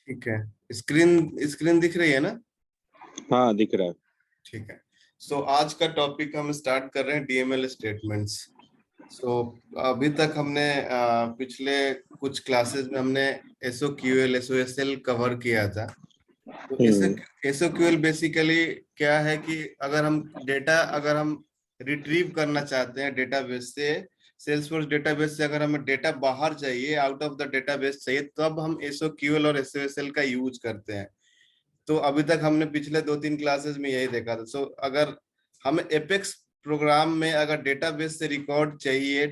ठीक है। Screen screen दिख रही है ना? हाँ दिख रहा है। ठीक है। सो आज का टॉपिक हम स्टार्ट कर रहे हैं डीएमएल स्टेटमेंट्स। सो अभी तक हमने पिछले कुछ क्लासेस में हमने एसओक्यूएल एसओएसएल कवर किया था। तो एसओक्यूएल बेसिकली क्या है कि अगर हम रिट्रीव करना चाहते हैं डेटाबेस से, सेल्सफोर्स डेटाबेस से, अगर हमें डेटा बाहर चाहिए, आउट ऑफ द डेटाबेस चाहिए, तब हम एसओक्यूएल और एसओएसएल का यूज करते हैं। तो अभी तक हमने पिछले 2-3 क्लासेस में यही देखा था। सो अगर हमें एपेक्स प्रोग्राम में अगर डेटाबेस से रिकॉर्ड चाहिए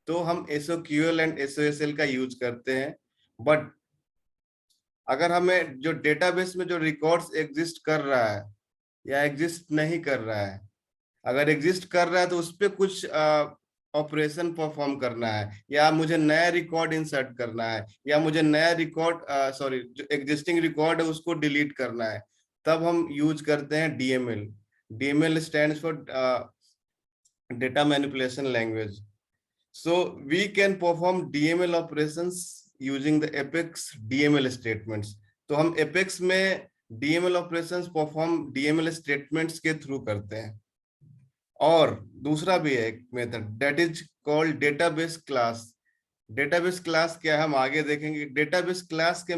तो हम एसओक्यूएल एंड एसओएसएल का यूज करते हैं। बट अगर हमें जो डेटाबेस में जो रिकॉर्ड्स एग्जिस्ट कर रहा है या एग्जिस्ट नहीं कर रहा है, अगर एग्जिस्ट कर रहा है तो उस पर कुछ ऑपरेशन परफॉर्म करना है, या मुझे नया रिकॉर्ड इंसर्ट करना है, या मुझे नया रिकॉर्ड जो एग्जिस्टिंग रिकॉर्ड है उसको डिलीट करना है, तब हम यूज करते हैं DML. DML stands for data manipulation language. So we can perform DML operations using the Apex DML statements. तो हम Apex में DML operations perform DML statements के थ्रू करते हैं। और दूसरा भी है एक method, that is called database class. Database class क्या है हम आगे देखेंगे। डेटाबेस क्लास के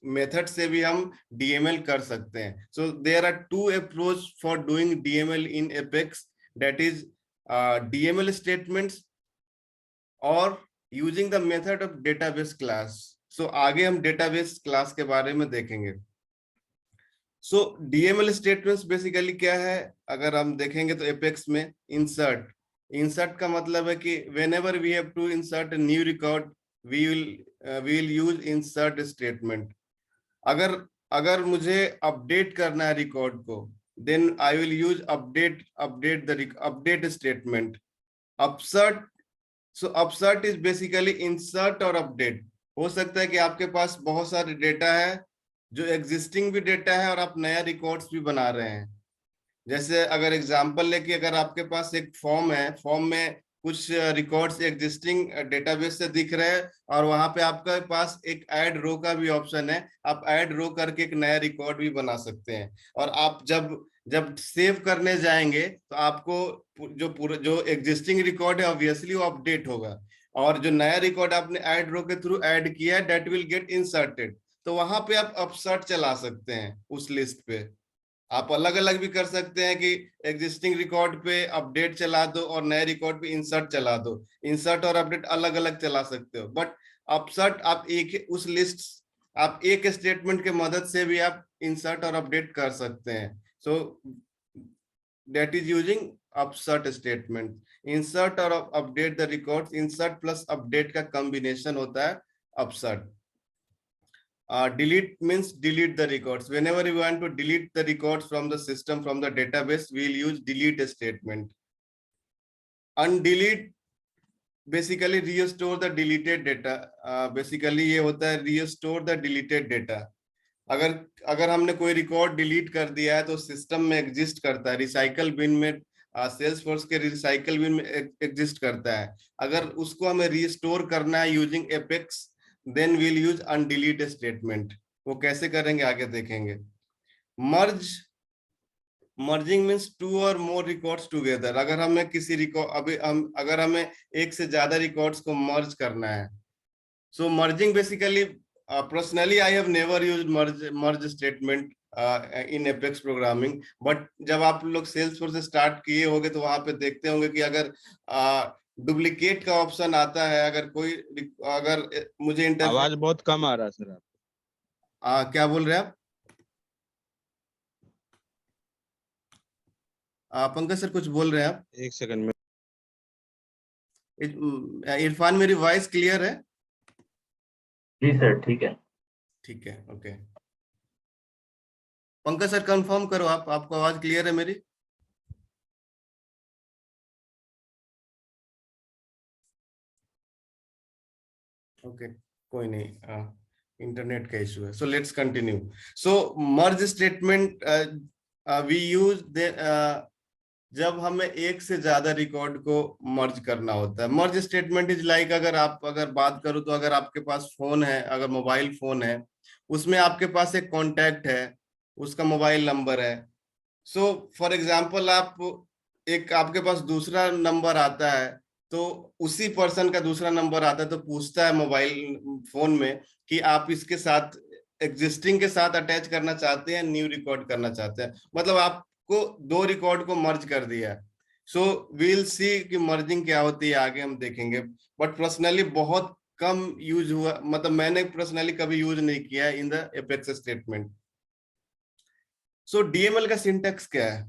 मेथड से भी हम डीएमएल कर सकते हैं। So there are two approach for doing DML in Apex, that is DML statements और using the method of database class. So आगे हम डेटाबेस क्लास के बारे में देखेंगे। सो डीएमएल स्टेटमेंट्स बेसिकली क्या है, अगर हम देखेंगे तो एपेक्स में इंसर्ट, इंसर्ट का मतलब है कि whenever we have to insert a new record we will use insert statement. अगर अगर मुझे अपडेट करना है रिकॉर्ड को, then I will use update statement. Upsert, so upsert is basically insert और अपडेट। हो सकता है कि आपके पास बहुत सारे डेटा है जो एग्जिस्टिंग भी डेटा है और आप नया रिकॉर्ड्स भी बना रहे हैं। जैसे अगर एग्जांपल लेके, अगर आपके पास एक फॉर्म है, फॉर्म में कुछ रिकॉर्ड्स एग्जिस्टिंग डेटाबेस से दिख रहे हैं और वहां पे आपके पास एक ऐड रो का भी ऑप्शन है, आप ऐड रो करके एक नया रिकॉर्ड भी बना सकते हैं। और आप जब जब सेव करने जाएंगे तो आपको जो एग्जिस्टिंग रिकॉर्ड है ऑब्वियसली वो अपडेट होगा, और जो नया रिकॉर्ड आपने ऐड रो के थ्रू ऐड किया है दैट विल गेट इंसर्टेड। तो वहां पे आप अपसर्ट चला सकते हैं उस लिस्ट पे। आप अलग अलग भी कर सकते हैं कि एग्जिस्टिंग रिकॉर्ड पे अपडेट चला दो और नए रिकॉर्ड पे इंसर्ट चला दो। इंसर्ट और अपडेट अलग अलग चला सकते हो, बट अपसर्ट आप एक उस लिस्ट, आप एक स्टेटमेंट के मदद से भी आप इंसर्ट और अपडेट कर सकते हैं। So that is using upsert statement. Insert और update the records, insert plus update का कॉम्बिनेशन होता है अपसर्ट। Delete means delete the records. Whenever we want to delete the records from the system, from the database, we will use delete statement. Undelete basically restore the deleted data. Basically ये होता है restore the deleted data. अगर हमने कोई record delete कर दिया है तो सिस्टम में एग्जिस्ट करता है, रिसाइकल बिन में, सेल्स फोर्स के रिसाइकल बिन में एग्जिस्ट करता है। अगर उसको हमें रिस्टोर करना है using Apex, then we'll use undelete statement. वो कैसे करेंगे आगे देखेंगे। मर्ज, मर्जिंग मीन्स टू और मोर रिकॉर्ड्स टुगेदर। अगर हमें किसी रिकॉर्ड, अभी हम अगर हमें एक से ज्यादा रिकॉर्ड्स को मर्ज करना है, so merging basically, personally I have never used merge statement in Apex programming, but जब आप लोग Salesforce से स्टार्ट किए होंगे तो वहां पे देखते होंगे कि अगर डुप्लीकेट का ऑप्शन आता है, अगर कोई, अगर मुझे आवाज बहुत कम आ रहा है सर आप। क्या बोल रहे हैं आप? पंकज सर कुछ बोल रहे हैं आप? एक सेकंड में। इरफान, मेरी वॉइस क्लियर है? जी सर ठीक है। ठीक है, ओके। पंकज सर कंफर्म करो, आपको आवाज क्लियर है मेरी? ओके, कोई नहीं, इंटरनेट का इशू है। So let's continue. So merge statement, we use जब हमें एक से ज्यादा रिकॉर्ड को मर्ज करना होता है। मर्ज स्टेटमेंट इज लाइक, अगर बात करूं तो अगर आपके पास फोन है, अगर मोबाइल फोन है, उसमें आपके पास एक कॉन्टैक्ट है, उसका मोबाइल नंबर है। सो फॉर एग्जाम्पल आपके पास दूसरा नंबर आता है, तो उसी पर्सन का दूसरा नंबर आता है, तो पूछता है मोबाइल फोन में कि आप इसके साथ एग्जिस्टिंग के साथ अटैच करना चाहते हैं, न्यू रिकॉर्ड करना चाहते हैं। मतलब आपको दो रिकॉर्ड को मर्ज कर दिया है। सो वील सी कि मर्जिंग क्या होती है, आगे हम देखेंगे। बट पर्सनली बहुत कम यूज हुआ, मतलब मैंने पर्सनली कभी यूज नहीं किया इन the apex statement. So DML का सिंटैक्स क्या है?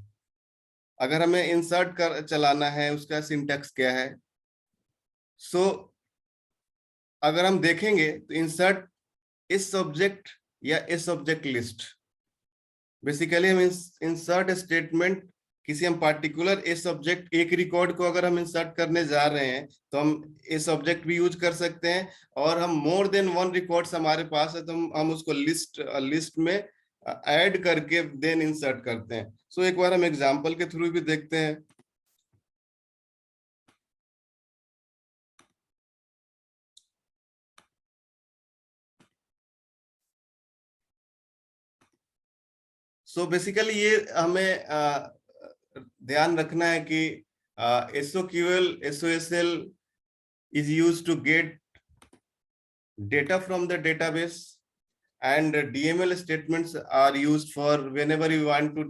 अगर हमें इंसर्ट कर चलाना है, उसका सिंटैक्स क्या है? सो अगर हम देखेंगे तो इंसर्ट इस सब्जेक्ट या इस सब्जेक्ट लिस्ट, बेसिकली हम इंसर्ट स्टेटमेंट किसी हम पार्टिकुलर ए सब्जेक्ट, एक रिकॉर्ड को अगर हम इंसर्ट करने जा रहे हैं तो हम ए सब्जेक्ट भी यूज कर सकते हैं, और हम मोर देन वन रिकॉर्ड्स हमारे पास है तो हम उसको लिस्ट में ऐड करके देन इंसर्ट करते हैं। सो एक बार हम एग्जांपल के थ्रू भी देखते हैं। सो बेसिकली ये हमें ध्यान रखना है कि SOQL, SOSL is used to get data from the database, and DML statements are used for whenever you want to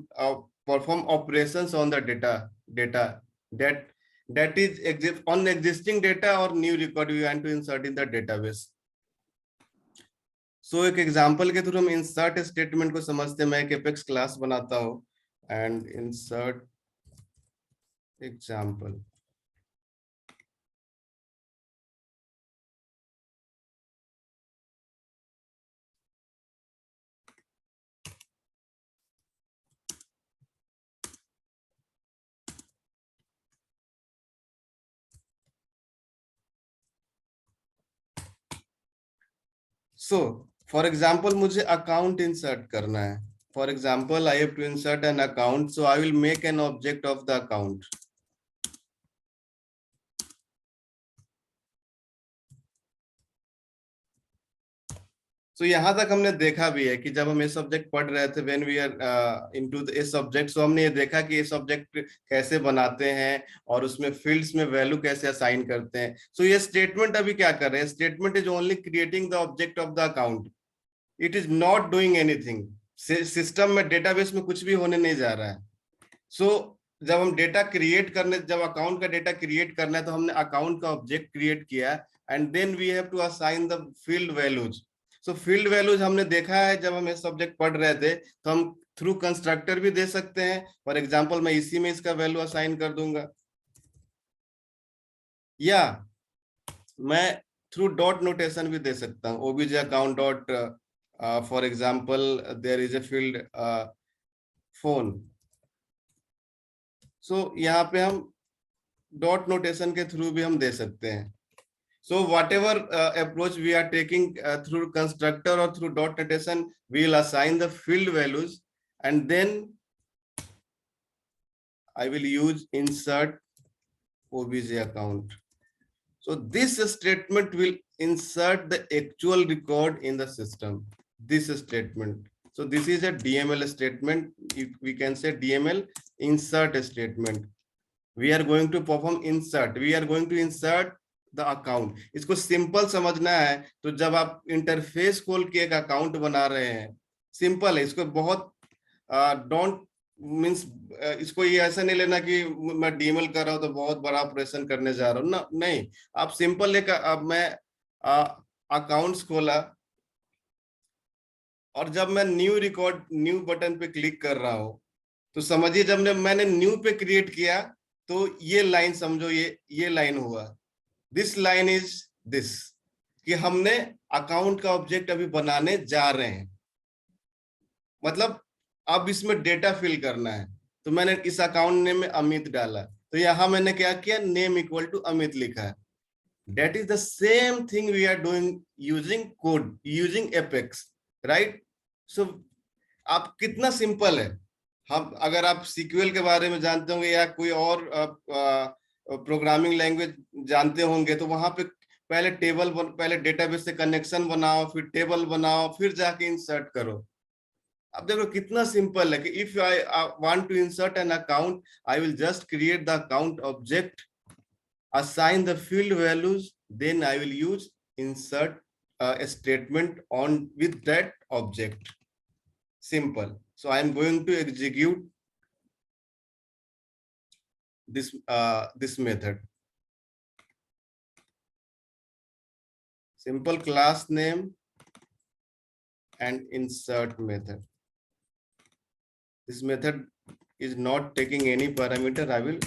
perform operations on the data that is on existing data or new record you want to insert in the database. सो एक example के through हम insert statement को समझते हैं। मैं एक apex class बनाता हूं and insert example. So for example मुझे अकाउंट इंसर्ट करना है। For example I have to insert an account, so I will make an object of the account. So यहाँ तक हमने देखा भी है कि जब हम ये सब्जेक्ट पढ़ रहे थे, when we are into the subject, so हमने ये देखा कि ये सब्जेक्ट कैसे बनाते हैं और उसमें फील्ड्स में वैल्यू कैसे असाइन करते हैं। सो ये स्टेटमेंट अभी क्या कर रहे हैं? Statement is only creating the object of the account, it is not doing anything. System में, डेटाबेस में कुछ भी होने नहीं जा रहा है। सो जब हम डेटा क्रिएट करने, जब अकाउंट का डेटा क्रिएट करना है, तो हमने अकाउंट का ऑब्जेक्ट क्रिएट किया and then we have to assign the field values. So field values हमने देखा है जब हम ये सब्जेक्ट पढ़ रहे थे, तो हम थ्रू कंस्ट्रक्टर भी दे सकते हैं। फॉर एग्जांपल मैं इसी में इसका वैल्यू असाइन कर दूंगा, या मैं थ्रू डॉट नोटेशन भी दे सकता हूँ। OBJ account dot, for example there is a field phone. So यहाँ पे हम डॉट नोटेशन के थ्रू भी हम दे सकते हैं। So whatever approach we are taking through constructor or through dot notation, we will assign the field values, and then I will use insert obj account. So this statement will insert the actual record in the system. This statement. So this is a DML statement. We can say DML insert statement. We are going to perform insert. We are going to insert the account. इसको simple समझना है तो जब आप interface खोल के एक account बना रहे हैं, सिंपल है। इसको बहुत डोंट मींस, इसको ये ऐसा नहीं लेना कि मैं डीएमएल कर रहा हूं तो बहुत बड़ा ऑपरेशन करने जा रहा हूं ना, नहीं। आप सिंपल लेकर, अब मैं अकाउंट्स खोला और जब मैं न्यू रिकॉर्ड, न्यू बटन पे क्लिक कर रहा हूं, तो समझिए जब मैंने न्यू पे क्रिएट किया तो ये लाइन समझो, ये लाइन हुआ। दिस लाइन इज दिस, कि हमने अकाउंट का ऑब्जेक्ट अभी बनाने जा रहे हैं। मतलब अब इसमें डेटा फिल करना है, तो मैंने इस अकाउंट नेम में अमित डाला, तो यहां मैंने क्या किया, नेम इक्वल टू अमित लिखा है। That is the same thing we are doing using code, using Apex, right? So आप कितना सिंपल है। हम अगर आप सीक्वल के बारे में जानते होंगे या कोई और प्रोग्रामिंग लैंग्वेज जानते होंगे तो वहां पे पहले डेटाबेस से कनेक्शन बनाओ, फिर टेबल बनाओ, फिर जाके इंसर्ट करो। अब देखो कितना सिंपल है कि if I want to insert an account, I will just create the account object, assign the field values, then I will use insert a statement on with that object. Simple. So I am going to execute this method. Simple class name and insert method. This method is not taking any parameter. I will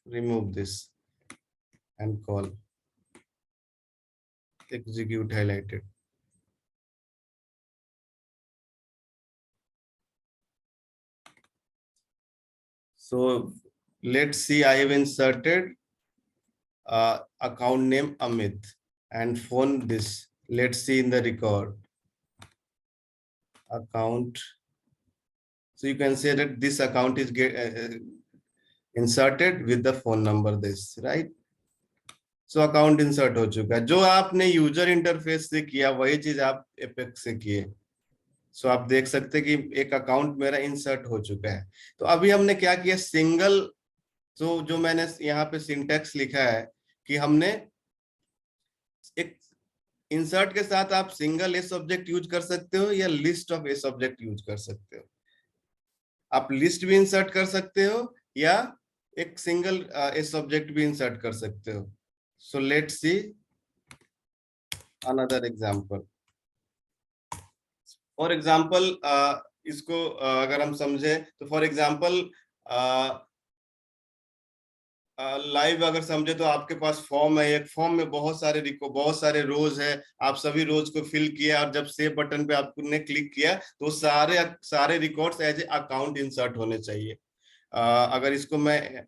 remove this and call execute highlighted. So let's see, I have inserted account name Amit and phone this. Let's see in the record account. So you can say that this account is inserted with the phone number this, right? So account insert हो चुका है। जो आपने user interface से किया वही चीज आप एपेक्स से किए। सो आप देख सकते हैं कि एक अकाउंट मेरा इंसर्ट हो चुका है। तो अभी हमने क्या किया, सिंगल, तो जो मैंने यहाँ पे सिंटैक्स लिखा है कि हमने एक इंसर्ट के साथ आप सिंगल एस ऑब्जेक्ट यूज कर सकते हो या list of S object use कर सकते हो। आप लिस्ट भी इंसर्ट कर सकते हो या एक सिंगल एस ऑब्जेक्ट भी इंसर्ट कर सकते हो। So let's see another example. For example इसको अगर हम समझे तो फॉर एग्जांपल लाइव अगर समझे तो आपके पास फॉर्म है, एक फॉर्म में बहुत सारे रोज है, आप सभी रोज को फिल किया और जब सेव बटन पे आपने क्लिक किया तो सारे records as a account insert होने चाहिए। अगर इसको मैं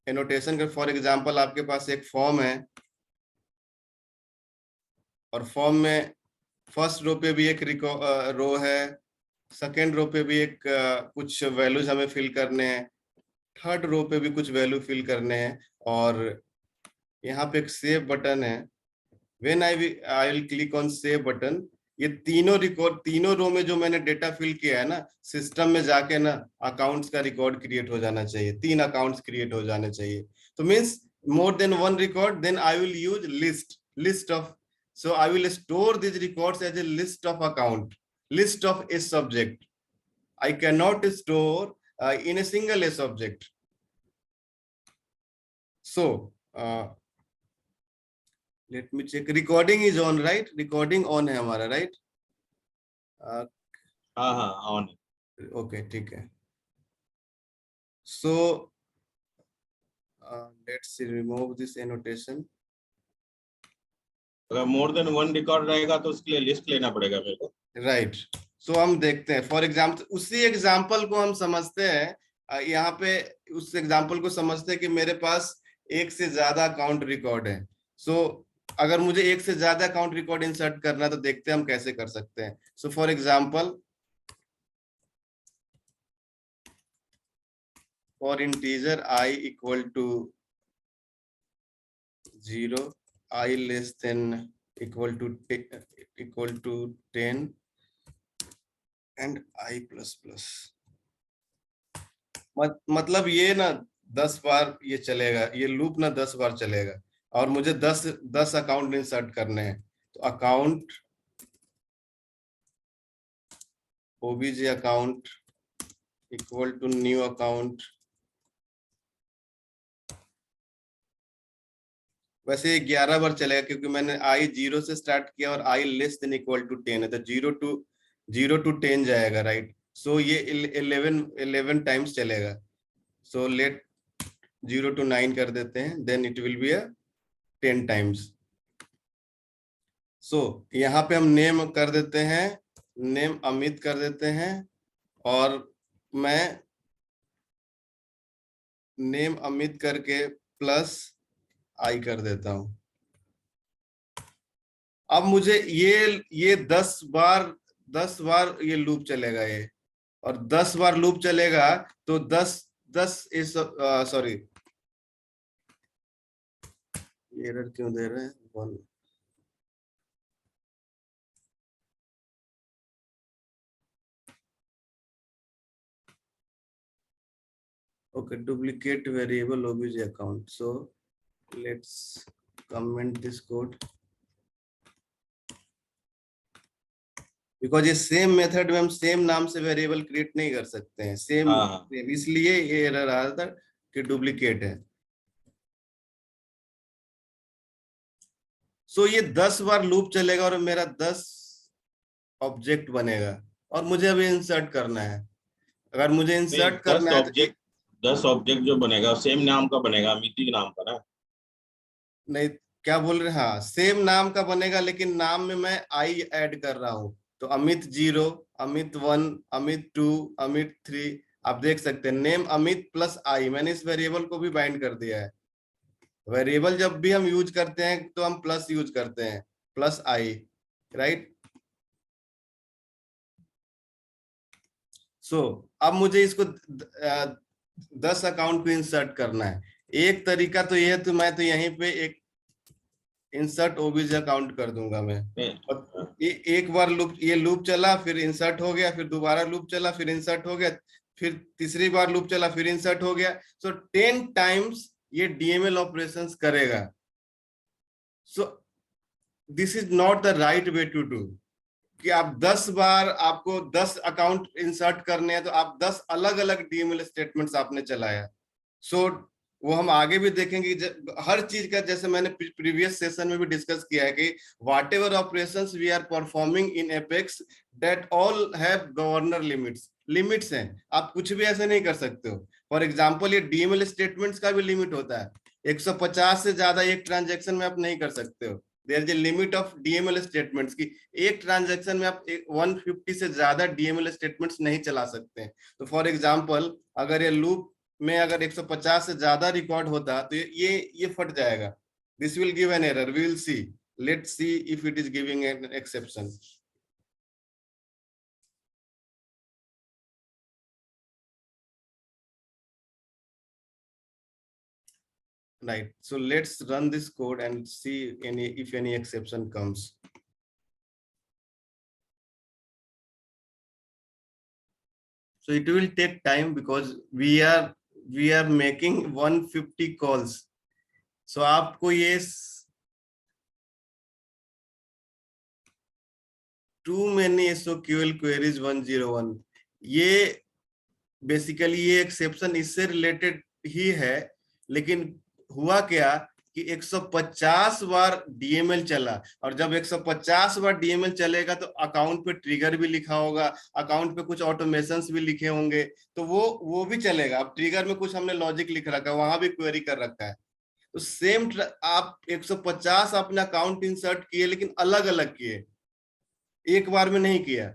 एनोटेशन कर, फॉर एग्जांपल आपके पास एक फॉर्म है और फॉर्म में फर्स्ट रो पे भी एक रो है, सेकेंड रो पे भी एक कुछ वैल्यूज हमें फिल करने हैं, थर्ड रो पे भी कुछ वैल्यू फिल करने हैं और यहाँ पे एक सेव बटन है। When I will click on save button, ये तीनों रो में जो मैंने डेटा फिल किया है ना, सिस्टम में जाके ना अकाउंट्स का रिकॉर्ड क्रिएट हो जाना चाहिए, 3 अकाउंट्स क्रिएट हो जाने चाहिए। तो means more than 1 record, then I will use list of, so I will store these records as a list of account, list of a subject. I cannot store in a single S object. So let me check. Recording is on, right? Recording on है हमारा, right? हाँ on. Okay, ठीक है. So let's remove this annotation. अगर मोर than 1 record रहेगा तो उसके लिए लिस्ट लेना पड़ेगा मेरे को, राइट। सो हम देखते हैं, फॉर एग्जाम्पल उसी एग्जाम्पल को हम समझते हैं, यहाँ पे उस एग्जाम्पल को समझते हैं कि मेरे पास एक से ज्यादा अकाउंट रिकॉर्ड है। सो अगर मुझे एक से ज्यादा अकाउंट रिकॉर्ड इंसर्ट करना है तो देखते हैं हम कैसे कर सकते हैं। So for example for integer i equal to 0, I less than equal to 10 and I plus plus, मतलब ये ना 10 बार ये चलेगा, ये लूप ना 10 बार चलेगा और मुझे 10 अकाउंट इंसर्ट करने हैं। तो account obj account equal to new account, वैसे 11 बार चलेगा क्योंकि मैंने i 0 से स्टार्ट किया और i less than equal to 10 है, तो 0 to 10 जाएगा, राइट। सो ये 11 टाइम्स चलेगा। सो लेट 0 to 9 कर देते हैं, then it will be a 10 times. So यहाँ पे हम नेम कर देते हैं, नेम अमित कर देते हैं और मैं नेम अमित करके प्लस आई कर देता हूं। अब मुझे ये 10 बार ये लूप चलेगा ये, और 10 बार लूप चलेगा तो 10 इस सॉरी, एरर क्यों दे रहे हैं? Okay, duplicate variable obj account. So let's comment this code. Because ये सेम मेथड में हम सेम नाम से वेरिएबल क्रिएट नहीं कर सकते हैं, सेम, हाँ। इसलिए ये एरर आ रहा था कि डुप्लीकेट है। सो ये 10 बार लूप चलेगा और मेरा 10 ऑब्जेक्ट बनेगा और मुझे अभी इंसर्ट करना है। अगर मुझे इंसर्ट करना है तो 10 ऑब्जेक्ट जो बनेगा सेम नाम का बनेगा, अमित नाम का ना? नहीं, क्या बोल रहे हैं? हाँ, सेम नाम का बनेगा, लेकिन नाम में मैं आई ऐड कर रहा हूं। तो अमित 0, अमित 1, अमित 2, अमित 3, आप देख सकते हैं नेम अमित प्लस आई, मैंने इस वेरिएबल को भी बाइंड कर दिया है। वेरिएबल जब भी हम यूज करते हैं तो हम प्लस यूज करते हैं, प्लस आई, राइट। सो अब मुझे इसको 10 अकाउंट पे इंसर्ट करना है। एक तरीका तो ये है, तो मैं तो यहीं पे एक इंसर्ट ओबीजे अकाउंट कर दूंगा मैं। एक बार लूप, ये लूप चला, फिर इंसर्ट हो गया, फिर दोबारा लूप चला, फिर इंसर्ट हो गया, फिर तीसरी बार लूप चला, फिर इंसर्ट हो गया। सो 10 टाइम्स ये डीएमएल ऑपरेशंस करेगा। So this is not the right way to do, कि आप 10 बार, आपको 10 अकाउंट इंसर्ट करने हैं तो आप 10 अलग अलग डीएमएल स्टेटमेंट्स आपने चलाया। सो वो हम आगे भी देखेंगे, हर चीज का, जैसे मैंने प्रीवियस सेशन में भी डिस्कस किया है कि whatever operations we are performing in Apex that all have governor limits हैं। आप कुछ भी ऐसे नहीं कर सकते हो। फॉर एग्जांपल, ये डीएमएल स्टेटमेंट्स का भी लिमिट होता है। 150 से ज्यादा एक ट्रांजेक्शन में आप नहीं कर सकते हो। There is a limit of DML statements की एक ट्रांजेक्शन में आप 150 से ज्यादा डीएमएल स्टेटमेंट्स नहीं चला सकते हैं। तो फॉर एग्जांपल, अगर ये लूप में अगर 150 से ज्यादा रिकॉर्ड होता तो ये फट जाएगा। This will give an error, we will see, let's see if it is giving an exception. Right, so let's run this code and see if any exception comes. So it will take time because we are making 150 calls. So आपको ये too many SOQL queries 101, ये basically ये exception इससे related ही है। लेकिन हुआ क्या कि 150 बार डीएमएल चला, और जब 150 बार डीएमएल चलेगा तो अकाउंट पे ट्रिगर भी लिखा होगा, अकाउंट पे कुछ ऑटोमेशंस भी लिखे होंगे, तो वो भी चलेगा। अब ट्रिगर में कुछ हमने लॉजिक लिख रखा है, वहां भी क्वेरी कर रखा है। तो सेम आप 150 अपना अकाउंट इंसर्ट किए, लेकिन अलग अलग किए, एक बार में नहीं किया।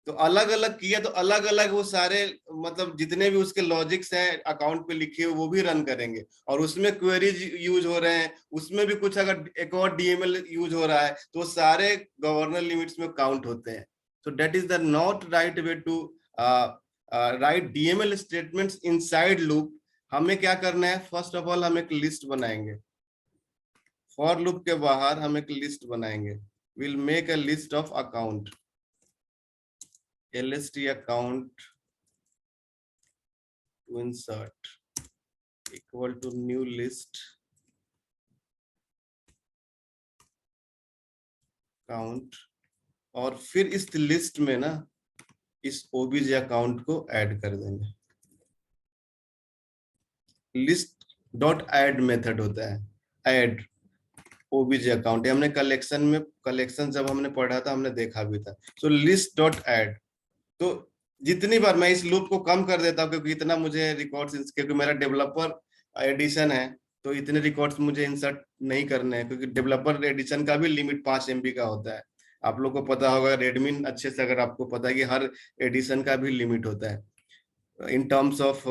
तो अलग अलग किया तो अलग अलग वो सारे, मतलब जितने भी उसके लॉजिक्स हैं अकाउंट पे लिखे हुए, वो भी रन करेंगे। और उसमें क्वेरीज यूज हो रहे हैं, उसमें भी कुछ अगर एक और डीएमएल यूज हो रहा है तो सारे गवर्नर लिमिट्स में काउंट होते हैं। So that is the not right way to write DML statements inside loop. हमें क्या करना है, फर्स्ट ऑफ ऑल हम एक लिस्ट बनाएंगे। फॉर लूप के बाहर हम एक लिस्ट बनाएंगे। Will make a list of account, lst account to insert equal to new list count, और फिर इस लिस्ट में ना इस obj अकाउंट को ऐड कर देंगे। लिस्ट डॉट ऐड मेथड होता है, ऐड obj अकाउंट। हमने कलेक्शन जब हमने पढ़ा था हमने देखा भी था। सो लिस्ट डॉट ऐड, तो जितनी बार मैं इस लूप को कम कर देता हूँ, क्योंकि इतना मुझे रिकॉर्ड्स, क्योंकि मेरा डेवलपर एडिशन है तो इतने रिकॉर्ड्स मुझे इंसर्ट नहीं करने हैं, क्योंकि डेवलपर एडिशन का भी लिमिट 5 MB का होता है। आप लोग को पता होगा, एडमिन अच्छे से अगर आपको पता है कि हर एडिशन का भी लिमिट होता है, in terms of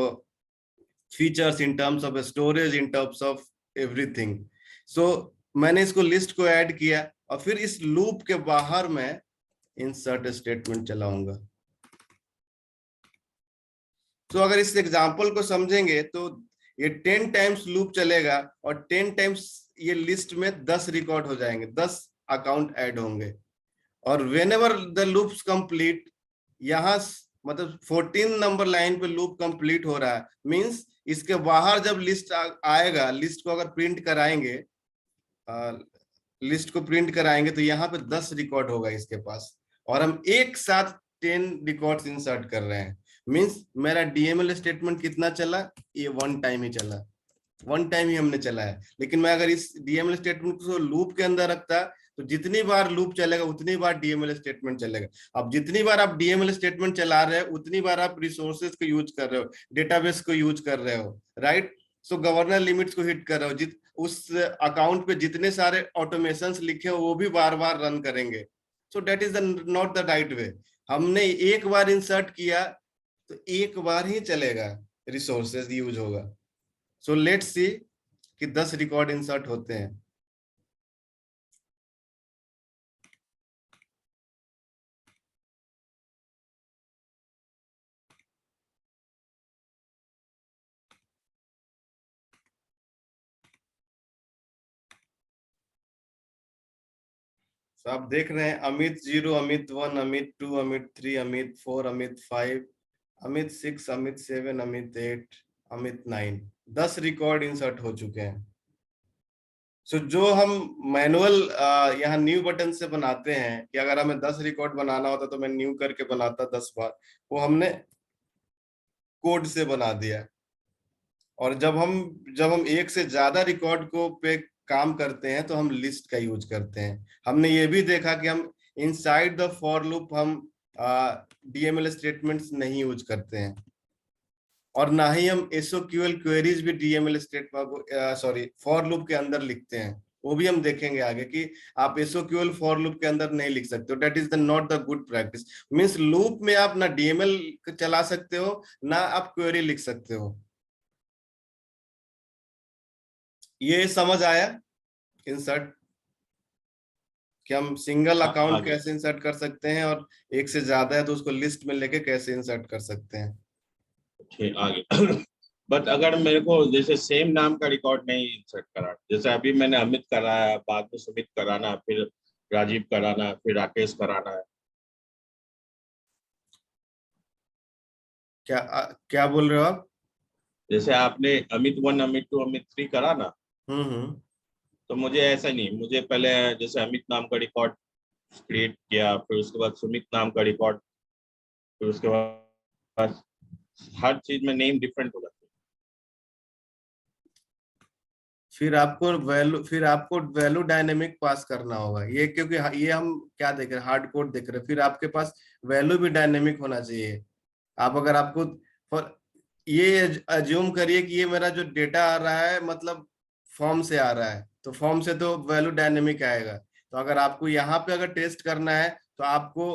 features, in terms of storage, in terms of everything. So मैंने इसको लिस्ट को ऐड किया, और फिर इस लूप के बाहर मैं इंसर्ट स्टेटमेंट चलाऊंगा। तो अगर इस एग्जाम्पल को समझेंगे तो ये 10 टाइम्स लूप चलेगा और 10 टाइम्स ये लिस्ट में 10 रिकॉर्ड हो जाएंगे, 10 अकाउंट ऐड होंगे। और when ever the loops complete, यहाँ मतलब 14 नंबर लाइन पे लूप कंप्लीट हो रहा है, मींस इसके बाहर जब लिस्ट आएगा, लिस्ट को अगर प्रिंट कराएंगे, लिस्ट को प्रिंट कराएंगे तो यहाँ पे 10 रिकॉर्ड होगा इसके पास, और हम एक साथ 10 रिकॉर्ड्स इंसर्ट कर रहे हैं। मींस मेरा डीएमएल स्टेटमेंट कितना चला, ये 1 टाइम ही चला, 1 टाइम ही हमने चला है। लेकिन मैं अगर इस डीएमएल स्टेटमेंट को लूप के अंदर रखता तो जितनी बार लूप चलेगा उतनी बार डीएमएल स्टेटमेंट चलेगा। अब जितनी बार आप डीएमएल स्टेटमेंट चला रहे हो उतनी बार आप रिसोर्सेज को यूज कर रहे हो, डेटाबेस को यूज कर रहे हो, राइट। सो गवर्नर लिमिट्स को हिट कर रहे हो, उस अकाउंट पे जितने सारे ऑटोमेशंस लिखे हो वो भी बार बार रन करेंगे। सो that is not the right वे। हमने एक बार इंसर्ट किया तो एक बार ही चलेगा, रिसोर्सेज यूज होगा। सो लेट्स सी कि 10 रिकॉर्ड इंसर्ट होते हैं। तो आप देख रहे हैं अमित 0, अमित 1, अमित 2, अमित 3, अमित 4, अमित 5, अमित 6, अमित 7, अमित 8, अमित 9, 10 रिकॉर्ड इंसर्ट हो चुके हैं। सो जो हम मैनुअल यहाँ न्यू बटन से बनाते हैं कि अगर हमें 10 रिकॉर्ड बनाना होता तो मैं न्यू करके बनाता 10 बार, वो हमने कोड से बना दिया। और जब हम एक से ज्यादा रिकॉर्ड को पे काम करते हैं तो हम लिस्ट का यूज करते हैं। हमने ये भी देखा कि हम इनसाइड द फॉर लूप हम डीएमएल स्टेटमेंट्स नहीं यूज करते हैं, और ना ही हम एसओक्यूएल क्वेरीज भी डीएमएल फॉर लूप के अंदर लिखते हैं। वो भी हम देखेंगे आगे कि आप एसओक्यूएल फॉर लूप के अंदर नहीं लिख सकते हो। That is the not the good practice. Means loop में आप ना डीएमएल चला सकते हो ना आप क्वेरी लिख सकते हो। ये समझ आया इंसर्ट कि हम सिंगल अकाउंट आगे कैसे इंसर्ट कर सकते हैं, और एक से ज्यादा है तो उसको लिस्ट में लेके कैसे इंसर्ट कर सकते हैं। ठीक आगे बट अगर मेरे को जैसे सेम नाम का रिकॉर्ड नहीं इंसर्ट करा, जैसे अभी मैंने अमित कराया, बाद में सुमित कराना, फिर राजीव कराना, फिर राकेश कराना है। क्या बोल रहे हो आप? जैसे आपने अमित 1, अमित 2, अमित 3 करा ना, हम्म। तो मुझे ऐसा नहीं, मुझे पहले जैसे अमित नाम का रिकॉर्ड क्रिएट किया, फिर उसके बाद सुमित नाम का रिकॉर्ड, फिर उसके बाद हर चीज में नेम डिफरेंट हो जाता है। फिर आपको वैल्यू डायनेमिक पास करना होगा ये, क्योंकि ये हम क्या देख रहे हैं, हार्ड कोड देख रहे हैं। फिर आपके पास वैल्यू भी डायनेमिक होना चाहिए। आप अगर आपको फॉर ये अज्यूम करिए कि ये मेरा जो डेटा आ रहा है मतलब फॉर्म से आ रहा है, तो फॉर्म से तो वैल्यू डायनेमिक आएगा। तो अगर आपको यहाँ पे अगर टेस्ट करना है तो आपको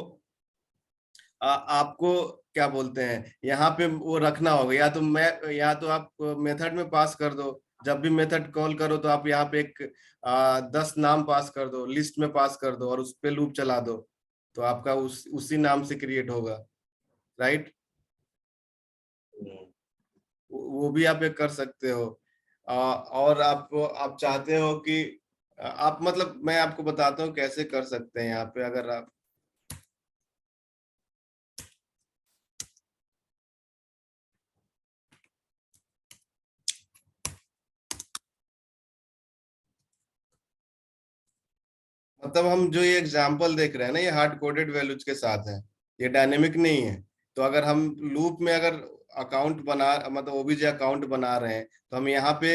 क्या बोलते हैं, यहाँ पे वो रखना होगा, या तो आप मेथड में पास कर दो। जब भी मेथड कॉल करो तो आप यहाँ पे एक 10 नाम पास कर दो, लिस्ट में पास कर दो और उस पे लूप चला दो, तो आपका उसी नाम से क्रिएट होगा, राइट। वो भी आप एक कर सकते हो। और आप चाहते हो कि आप मतलब मैं आपको बताता हूँ कैसे कर सकते हैं यहाँ पे। अगर आप मतलब हम जो ये एग्जांपल देख रहे हैं ना, ये हार्ड कोडेड वैल्यूज के साथ है, ये डायनेमिक नहीं है। तो अगर हम लूप में अगर अकाउंट बना मतलब ओबीजे अकाउंट बना रहे हैं तो हम यहाँ पे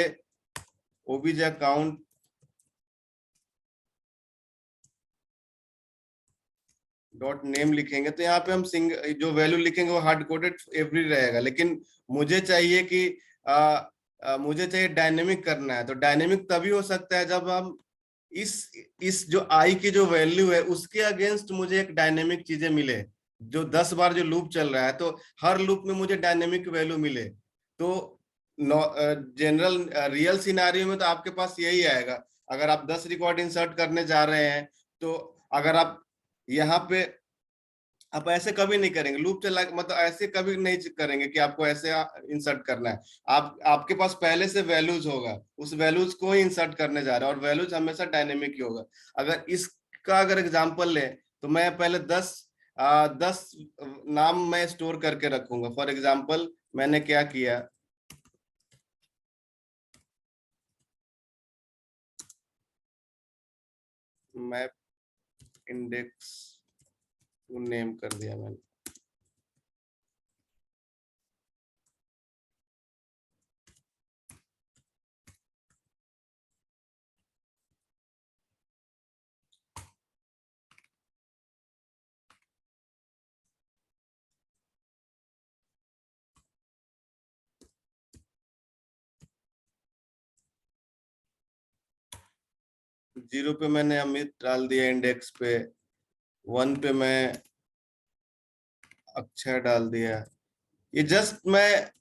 ओबीजे अकाउंट डॉट नेम लिखेंगे तो यहाँ पे हम जो वैल्यू लिखेंगे वो हार्ड कोडेड एवरी रहेगा। लेकिन मुझे चाहिए कि मुझे चाहिए डायनेमिक करना है। तो डायनेमिक तभी हो सकता है जब हम इस जो आई की जो वैल्यू है उसके अगेंस्ट मुझे एक डायनेमिक चीजें मिले। जो 10 बार जो लूप चल रहा है तो हर लूप में मुझे डायनेमिक वैल्यू मिले। तो जनरल रियल सिनारियो में तो आपके पास यही आएगा। अगर आप 10 रिकॉर्ड इंसर्ट करने जा रहे हैं तो अगर आप यहाँ पे आप ऐसे कभी नहीं करेंगे लूप चला, मतलब ऐसे कभी नहीं करेंगे कि आपको ऐसे इंसर्ट करना है। आपके पास पहले से वैल्यूज होगा, उस वैल्यूज को ही इंसर्ट करने जा रहा है, और वैल्यूज हमेशा डायनेमिक ही होगा। अगर एग्जांपल ले तो मैं पहले 10 नाम मैं स्टोर करके रखूंगा। फॉर एग्जांपल मैंने क्या किया, मैप इंडेक्स नेम कर दिया मैंने। जीरो पे मैंने अमित डाल दिया, इंडेक्स पे 1 पे मैं अक्षय डाल दिया। ये जस्ट मैं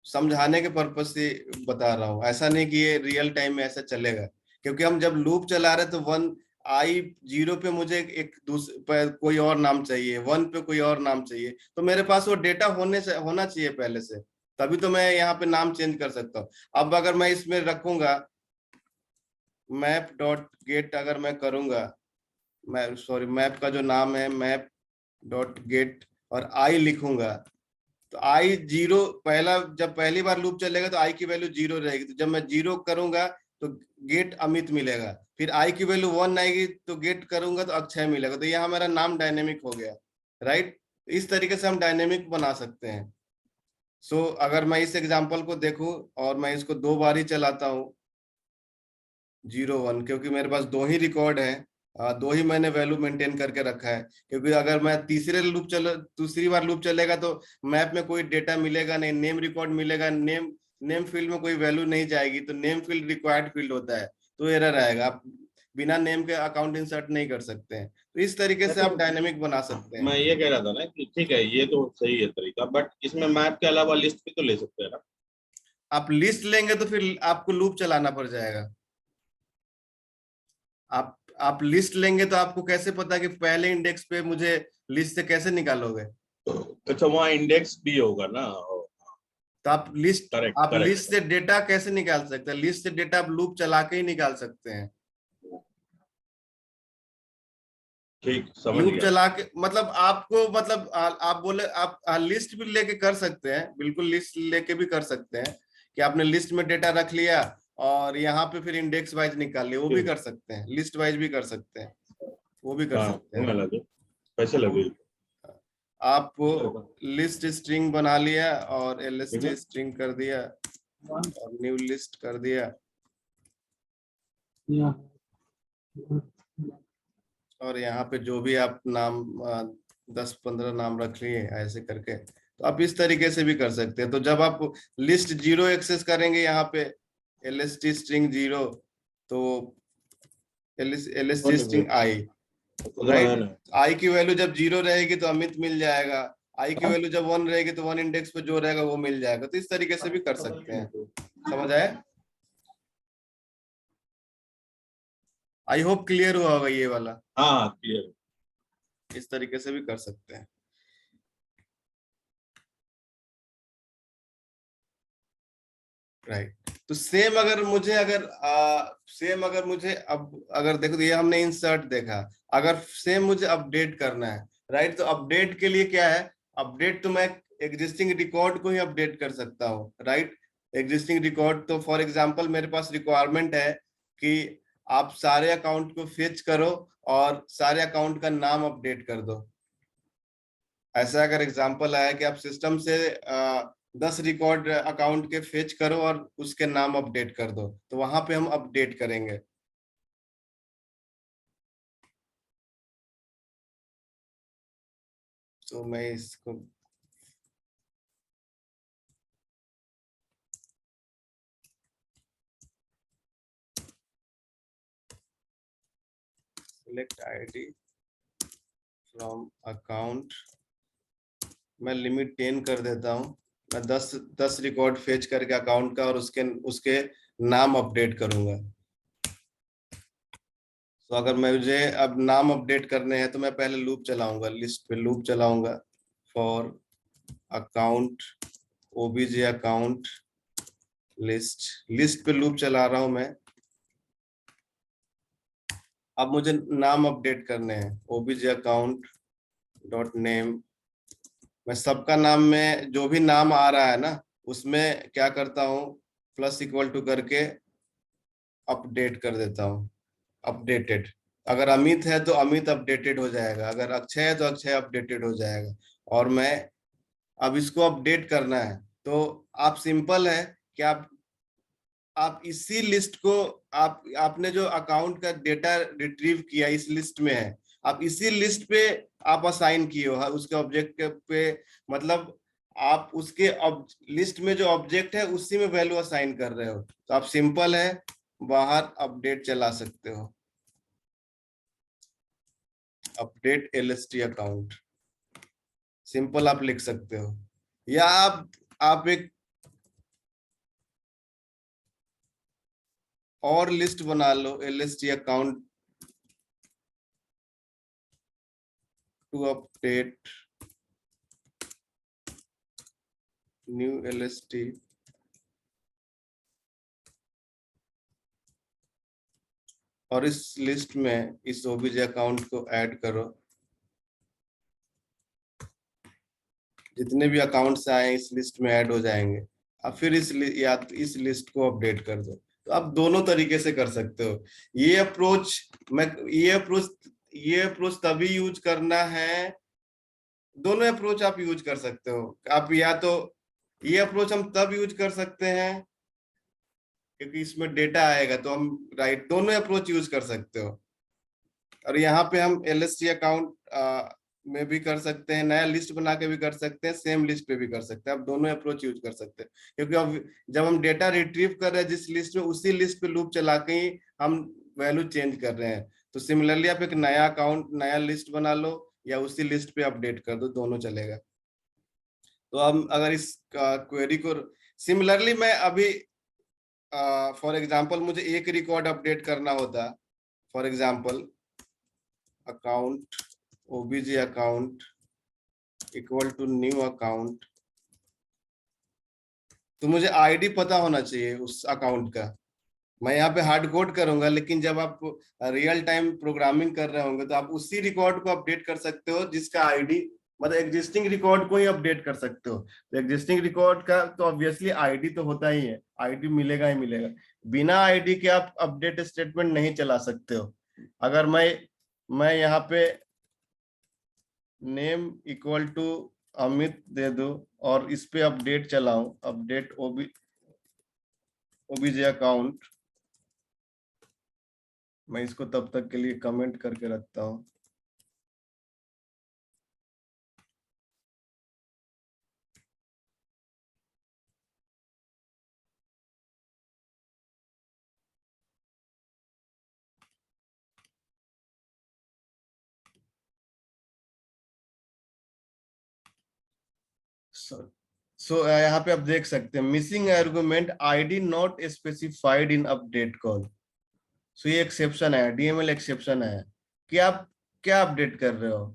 समझाने के पर्पज से बता रहा हूँ, ऐसा नहीं कि ये रियल टाइम में ऐसा चलेगा। क्योंकि हम जब लूप चला रहे तो 0 पे मुझे एक दूसरे कोई और नाम चाहिए, 1 पे कोई और नाम चाहिए, तो मेरे पास वो डेटा होना चाहिए पहले से, तभी तो मैं यहाँ पे नाम चेंज कर सकता हूँ। अब अगर मैं इसमें रखूंगा मैप डॉट गेट, अगर मैं करूंगा, मैप का जो नाम है मैप डॉट गेट और आई लिखूंगा, तो आई 0 जब पहली बार लूप चलेगा तो आई की वैल्यू 0 रहेगी। तो जब मैं 0 करूंगा तो गेट अमित मिलेगा, फिर आई की वैल्यू 1 आएगी तो गेट करूंगा तो अक्षय मिलेगा। तो यहाँ मेरा नाम डायनेमिक हो गया, राइट। इस तरीके से हम डायनेमिक बना सकते हैं। सो अगर मैं इस एग्जांपल को देखूं और मैं इसको 2 बार ही चलाता हूँ 0 1, क्योंकि मेरे पास 2 ही रिकॉर्ड है, 2 ही मैंने वैल्यू मेंटेन करके रखा है। क्योंकि अगर मैं दूसरी बार लूप चलेगा तो मैप में कोई डेटा मिलेगा नहीं, नेम रिकॉर्ड मिलेगा, नेम फील्ड में कोई वैल्यू नहीं जाएगी, तो नेम फील्ड रिक्वायर्ड फील्ड होता है, तो एरर आएगा। आप बिना नेम के अकाउंट इंसर्ट नहीं कर सकते हैं। तो इस तरीके से आप डायनेमिक बना सकते हैं। मैं ये कह रहा था ना कि ठीक है ये तो सही है तरीका, बट इसमें मैप के अलावा लिस्ट भी तो ले सकते हैं ना। आप लिस्ट लेंगे तो फिर आपको लूप चलाना पड़ जाएगा। आप लिस्ट लेंगे तो आपको कैसे पता कि पहले इंडेक्स पे मुझे लिस्ट से कैसे निकालोगे? अच्छा, वहाँ इंडेक्स भी होगा ना। तो आप करेक्ट लिस्ट करेक्ट। से डेटा कैसे निकाल सकते हैं? लिस्ट से डेटा आप लूप चला के ही निकाल सकते हैं। ठीक, समझ लूप गया। चला के मतलब आपको, मतलब आप बोले आप लिस्ट भी लेके कर सकते हैं, बिल्कुल लिस्ट लेके भी कर सकते हैं कि आपने लिस्ट में डेटा रख लिया और यहाँ पे फिर इंडेक्स वाइज निकाल लिया, वो भी कर सकते हैं। लिस्ट वाइज भी कर सकते हैं, वो भी कर हाँ, सकते हैं। लगे पैसे लगे। आप लिस्ट स्ट्रिंग बना लिया और एलएसटी ठीक है। स्ट्रिंग कर दिया और न्यू लिस्ट कर दिया, और यहाँ पे जो भी आप नाम 10-15 नाम रख लिए ऐसे करके, तो आप इस तरीके से भी कर सकते हैं। तो जब आप लिस्ट 0 एक्सेस करेंगे यहाँ पे एलएसटी स्ट्रिंग 0, तो एलएसटी स्ट्रिंग आई, राइट। आई की वैल्यू जब 0 रहेगी तो अमित मिल जाएगा, आई की वैल्यू जब 1 रहेगी तो 1 इंडेक्स पे जो रहेगा वो मिल जाएगा। तो इस तरीके से भी कर सकते हैं। समझ आए? आई होप क्लियर हुआ होगा ये वाला। हाँ क्लियर। इस तरीके से भी कर सकते हैं, राइट। तो सेम अगर मुझे अब अगर देखो तो ये हमने इंसर्ट देखा, अगर सेम मुझे अपडेट करना है, राइट, तो अपडेट के लिए क्या है? अपडेट तो मैं एग्जिस्टिंग रिकॉर्ड को ही अपडेट कर सकता हूँ, राइट। एग्जिस्टिंग रिकॉर्ड, तो फॉर एग्जांपल मेरे पास रिक्वायरमेंट है कि आप सारे अकाउंट को फेच करो और सारे अकाउंट का नाम अपडेट कर दो। ऐसा अगर एग्जांपल आया कि आप सिस्टम से 10 रिकॉर्ड अकाउंट के फेच करो और उसके नाम अपडेट कर दो, तो वहां पे हम अपडेट करेंगे। तो मैं इसको सिलेक्ट आईडी फ्रॉम अकाउंट, मैं लिमिट 10 कर देता हूँ। मैं 10 रिकॉर्ड फेच करके अकाउंट का और उसके नाम अपडेट करूंगा। तो अगर मुझे अब नाम अपडेट करने हैं तो मैं पहले लूप चलाऊंगा, लिस्ट पे लूप चलाऊंगा, for account obj account list पे लूप चला रहा हूं मैं। अब मुझे नाम अपडेट करने हैं, ओबीजे अकाउंट डॉट नेम। मैं सबका नाम में जो भी नाम आ रहा है ना, उसमें क्या करता हूँ, प्लस इक्वल टू करके अपडेट कर देता हूँ, अपडेटेड। अगर अमित है तो अमित अपडेटेड हो जाएगा, अगर अक्षय है तो अक्षय अपडेटेड हो जाएगा। और मैं अब इसको अपडेट करना है तो आप सिंपल है कि आप इसी लिस्ट को, आपने जो अकाउंट का डेटा रिट्रीव किया इस लिस्ट में है, आप इसी लिस्ट पे आप असाइन किए हो उसके ऑब्जेक्ट पे, मतलब आप उसके लिस्ट में जो ऑब्जेक्ट है उसी में वैल्यू असाइन कर रहे हो। तो आप सिंपल है बाहर अपडेट चला सकते हो, अपडेट एलएसटी अकाउंट, सिंपल आप लिख सकते हो। या आप एक और लिस्ट बना लो, LST account to update new LST, और इस लिस्ट में इस ओबीजे अकाउंट को ऐड करो। जितने भी अकाउंट्स आए इस लिस्ट में ऐड हो जाएंगे। अब फिर इस लिस्ट को अपडेट कर दो। तो आप दोनों तरीके से कर सकते हो। ये अप्रोच तभी यूज करना है, दोनों अप्रोच आप यूज कर सकते हो। आप या तो ये अप्रोच हम तब यूज कर सकते हैं क्योंकि इसमें डेटा आएगा, तो हम राइट दोनों अप्रोच यूज कर सकते हो। और यहाँ पे हम एलएसटी अकाउंट में भी कर सकते हैं, नया लिस्ट बना के भी कर सकते हैं, सेम लिस्ट पे भी कर सकते हैं। आप दोनों अप्रोच यूज कर सकते हैं क्योंकि अब जब हम डेटा रिट्रीव कर रहे हैं जिस लिस्ट में, उसी लिस्ट पे लूप चला के ही हम वैल्यू चेंज कर रहे हैं। तो सिमिलरली आप एक नया अकाउंट, नया लिस्ट बना लो या उसी लिस्ट पे अपडेट कर दो, दोनों चलेगा। तो हम अगर इस क्वेरी को सिमिलरली, मैं अभी फॉर एग्जांपल मुझे एक रिकॉर्ड अपडेट करना होता, for example account obj account equal to new account, तो मुझे आईडी पता होना चाहिए उस अकाउंट का। मैं यहाँ पे हार्ड कोड करूंगा, लेकिन जब आप रियल टाइम प्रोग्रामिंग कर रहे होंगे तो आप उसी रिकॉर्ड को अपडेट कर सकते हो जिसका आईडी, मतलब एग्जिस्टिंग रिकॉर्ड को ही अपडेट कर सकते हो। तो एग्जिस्टिंग रिकॉर्ड का तो ऑब्वियसली आईडी तो होता ही है, आईडी मिलेगा ही मिलेगा। बिना आईडी के आप अपडेट स्टेटमेंट नहीं चला सकते हो। अगर मैं यहाँ पे नेम इक्वल टू अमित दे दो और इस पे अपडेट चलाऊं, अपडेट ओबीजे अकाउंट, मैं इसको तब तक के लिए कमेंट करके रखता हूं। यहाँ पे आप देख सकते हैं missing argument ID not specified in update call. So ये एक्सेप्शन है, डीएमएल एक्सेप्शन है कि आप क्या अपडेट कर रहे हो,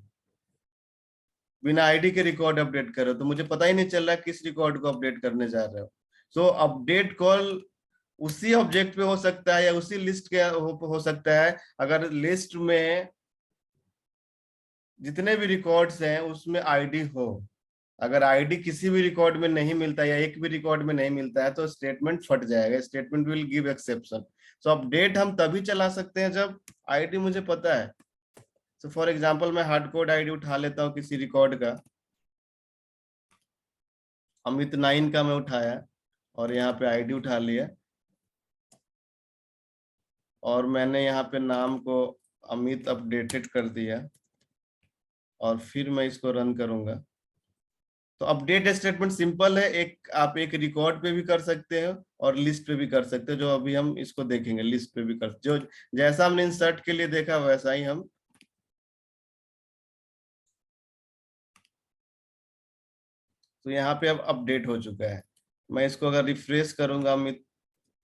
बिना आईडी के रिकॉर्ड अपडेट कर रहे हो, तो मुझे पता ही नहीं चल रहा किस रिकॉर्ड को अपडेट करने जा रहे हो। सो अपडेट कॉल उसी ऑब्जेक्ट पे हो सकता है या उसी लिस्ट के हो सकता है अगर लिस्ट में जितने भी रिकॉर्ड्स हैं उसमें आईडी हो। अगर आईडी किसी भी रिकॉर्ड में नहीं मिलता या एक भी रिकॉर्ड में नहीं मिलता है तो स्टेटमेंट फट जाएगा, statement will give exception. So update हम तभी चला सकते हैं जब आईडी मुझे पता है। सो फॉर एग्जांपल मैं हार्ड कोड आईडी उठा लेता हूँ किसी रिकॉर्ड का, अमित 9 का मैं उठाया और यहाँ पे आईडी उठा लिया और मैंने यहाँ पे नाम को अमित अपडेटेड कर दिया और फिर मैं इसको रन करूंगा। तो अपडेट स्टेटमेंट सिंपल है, आप एक रिकॉर्ड पे भी कर सकते हो और लिस्ट पे भी कर सकते हो, जो अभी हम इसको देखेंगे। लिस्ट पे भी कर, जो जैसा हमने इंसर्ट के लिए देखा वैसा ही हम, तो यहाँ पे अब अपडेट हो चुका है। मैं इसको अगर रिफ्रेश करूंगा अमित